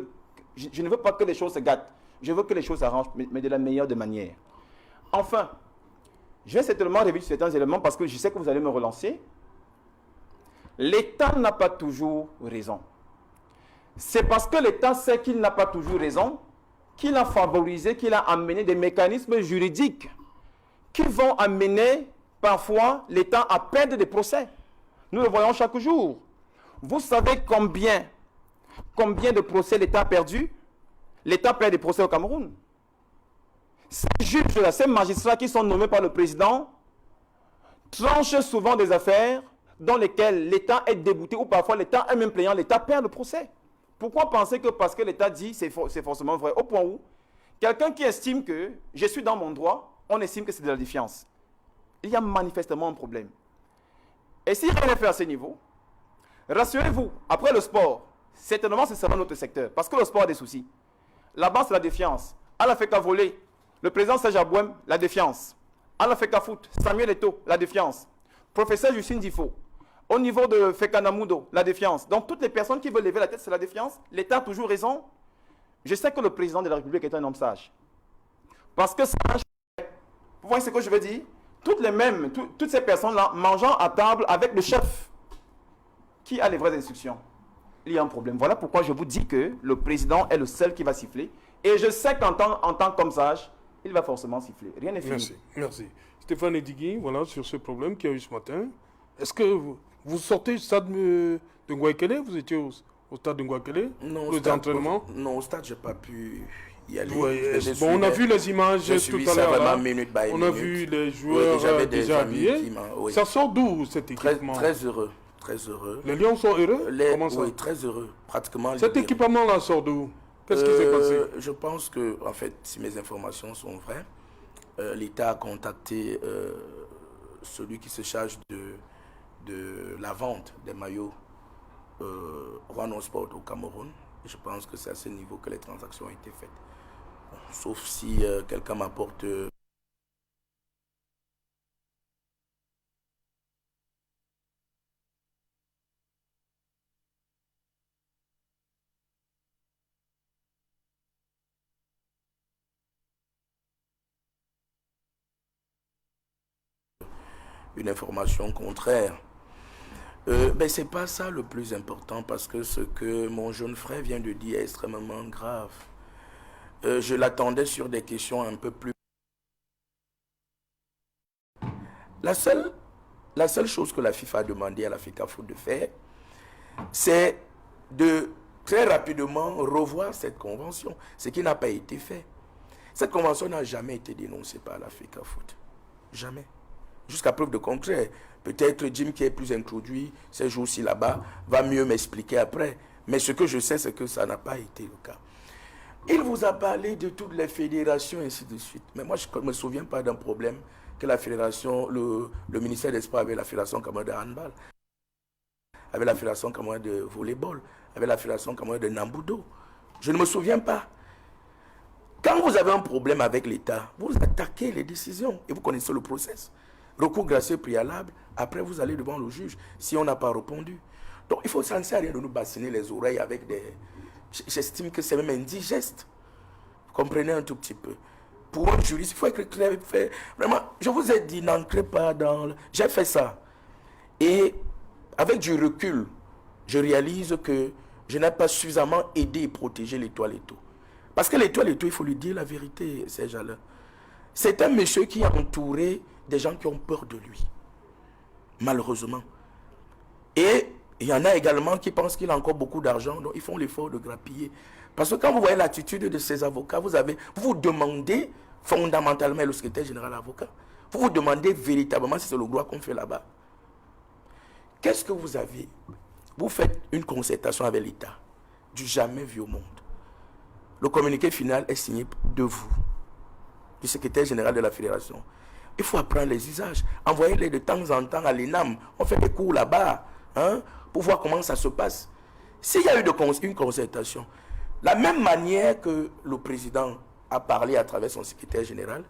Je ne veux pas que les choses se gâtent. Je veux que les choses s'arrangent, mais de la meilleure des manières. Enfin, je vais certainement révéler certains éléments parce que je sais que vous allez me relancer. L'État n'a pas toujours raison. C'est parce que l'État sait qu'il n'a pas toujours raison qu'il a favorisé, qu'il a amené des mécanismes juridiques qui vont amener parfois l'État à perdre des procès. Nous le voyons chaque jour. Vous savez combien de procès l'État a perdu? L'État perd des procès au Cameroun. Ces juges-là, ces magistrats qui sont nommés par le président, tranchent souvent des affaires dans lesquelles l'État est débouté ou parfois l'État est même plaignant, l'État perd le procès. Pourquoi penser que parce que l'État dit c'est forcément vrai? Au point où quelqu'un qui estime que je suis dans mon droit, on estime que c'est de la défiance. Il y a manifestement un problème. Et si rien n'est fait à ce niveau, rassurez-vous, après le sport, certainement ce sera notre secteur, parce que le sport a des soucis. Là-bas, c'est la défiance. À la FECA volley, le président Serge Abouem, la défiance. À la FECAFOOT, Samuel Eto'o, la défiance. Professeur Justine Difo, au niveau de FECA namudo, la défiance. Donc, toutes les personnes qui veulent lever la tête, c'est la défiance. L'État a toujours raison. Je sais que le président de la République est un homme sage. Parce que sage, vous voyez ce que je veux dire? Toutes ces personnes-là, mangeant à table avec le chef, qui a les vraies instructions. Il y a un problème. Voilà pourquoi je vous dis que le président est le seul qui va siffler. Et je sais qu'en tant qu'homme sage, il va forcément siffler. Rien n'est fini. Merci. Stéphane Edigui, voilà, sur ce problème qu'il y a eu ce matin. Est-ce que vous sortez du stade de Ngouaikele? Vous étiez au stade de Ngouaikele? Non, au stade, je n'ai pas pu y aller. Ouais, on a vu les images tout à l'heure. On a vu les joueurs déjà habillés. Oui. Ça sort d'où cet équipement? Très heureux. très heureux. Les Lions sont heureux? Comment ça? Oui, très heureux. Pratiquement. Cet équipement-là sort d'où? Qu'est-ce qui s'est passé? Je pense que, en fait, si mes informations sont vraies, l'État a contacté celui qui se charge de la vente des maillots Rwanda Sport au Cameroun. Et je pense que c'est à ce niveau que les transactions ont été faites. Bon, sauf si quelqu'un m'apporte... une information contraire. Ben c'est pas ça le plus important, parce que ce que mon jeune frère vient de dire est extrêmement grave. Je l'attendais sur des questions un peu plus... La seule chose que la FIFA a demandé à la FECAFOOT de faire, c'est de très rapidement revoir cette convention, ce qui n'a pas été fait. Cette convention n'a jamais été dénoncée par la FECAFOOT. Jamais. Jusqu'à preuve de contraire. Peut-être Jim, qui est plus introduit ces jours-ci là-bas, va mieux m'expliquer après. Mais ce que je sais, c'est que ça n'a pas été le cas. Il vous a parlé de toutes les fédérations, et ainsi de suite. Mais moi, je ne me souviens pas d'un problème que la fédération, le ministère des Sports avait la fédération camerounaise de handball, avait la fédération camerounaise de volleyball, avait la fédération camerounaise de Nambudo. Je ne me souviens pas. Quand vous avez un problème avec l'État, vous attaquez les décisions et vous connaissez le process. Recours gracieux préalable, après vous allez devant le juge si on n'a pas répondu. Donc il faut s'en servir de nous bassiner les oreilles avec des... J'estime que c'est même indigeste. Vous comprenez un tout petit peu. Pour un juriste, il faut être clair. Vraiment, je vous ai dit, n'entrez pas dans... J'ai fait ça. Et avec du recul, je réalise que je n'ai pas suffisamment aidé et protégé l'Étoile Eto. Parce que l'Étoile Eto, il faut lui dire la vérité, ces gens-là. C'est un monsieur qui a entouré des gens qui ont peur de lui. Malheureusement. Et il y en a également qui pensent qu'il a encore beaucoup d'argent, donc ils font l'effort de grappiller. Parce que quand vous voyez l'attitude de ces avocats, vous vous demandez fondamentalement, le secrétaire général avocat, vous vous demandez véritablement si c'est le droit qu'on fait là-bas. Qu'est-ce que vous avez? Vous faites une concertation avec l'État, du jamais vu au monde. Le communiqué final est signé de vous, du secrétaire général de la fédération. Il faut apprendre les usages. Envoyez-les de temps en temps à l'ENAM. On fait des cours là-bas, hein, pour voir comment ça se passe. S'il y a eu une concertation, la même manière que le président a parlé à travers son secrétaire général,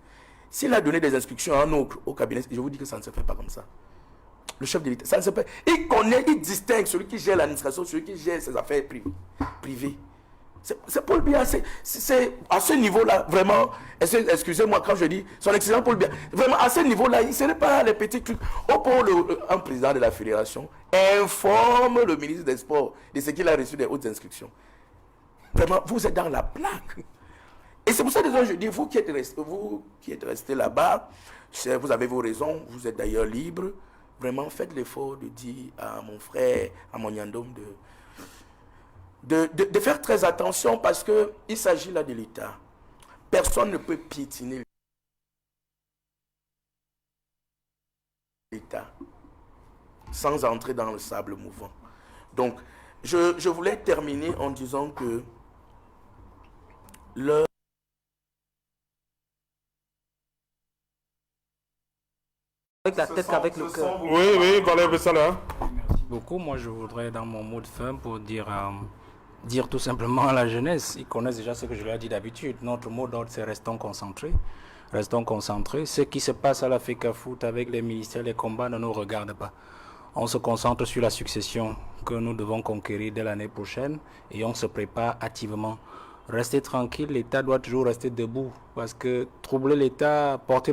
s'il a donné des instructions à un autre au cabinet, je vous dis que ça ne se fait pas comme ça. Le chef de l'État, ça ne se fait pas. Il connaît, il distingue celui qui gère l'administration, celui qui gère ses affaires privées. C'est Paul Biya, c'est à ce niveau-là, vraiment, excusez-moi quand je dis son excellent Paul Biya, vraiment à ce niveau-là, il ne serait pas les petits trucs. Au pour un président de la fédération informe le ministre des Sports de ce qu'il a reçu des hautes instructions. Vraiment, vous êtes dans la plaque. Et c'est pour ça que je dis, vous qui êtes resté là-bas, vous avez vos raisons, vous êtes d'ailleurs libre. Vraiment, faites l'effort de dire à mon frère, à mon Yandom, de faire très attention, parce qu'il s'agit là de l'État. Personne ne peut piétiner l'État sans entrer dans le sable mouvant. Donc, je voulais terminer en disant que avec la tête qu'avec le cœur. Oui, Valère ça là. Merci beaucoup. Moi, je voudrais, dans mon mot de fin, pour dire tout simplement à la jeunesse, ils connaissent déjà ce que je leur ai dit d'habitude. Notre mot d'ordre, c'est restons concentrés. Restons concentrés. Ce qui se passe à la FECAFOOT avec les ministères, les combats ne nous regardent pas. On se concentre sur la succession que nous devons conquérir dès l'année prochaine et on se prépare activement. Restez tranquille, l'État doit toujours rester debout parce que troubler l'État, porter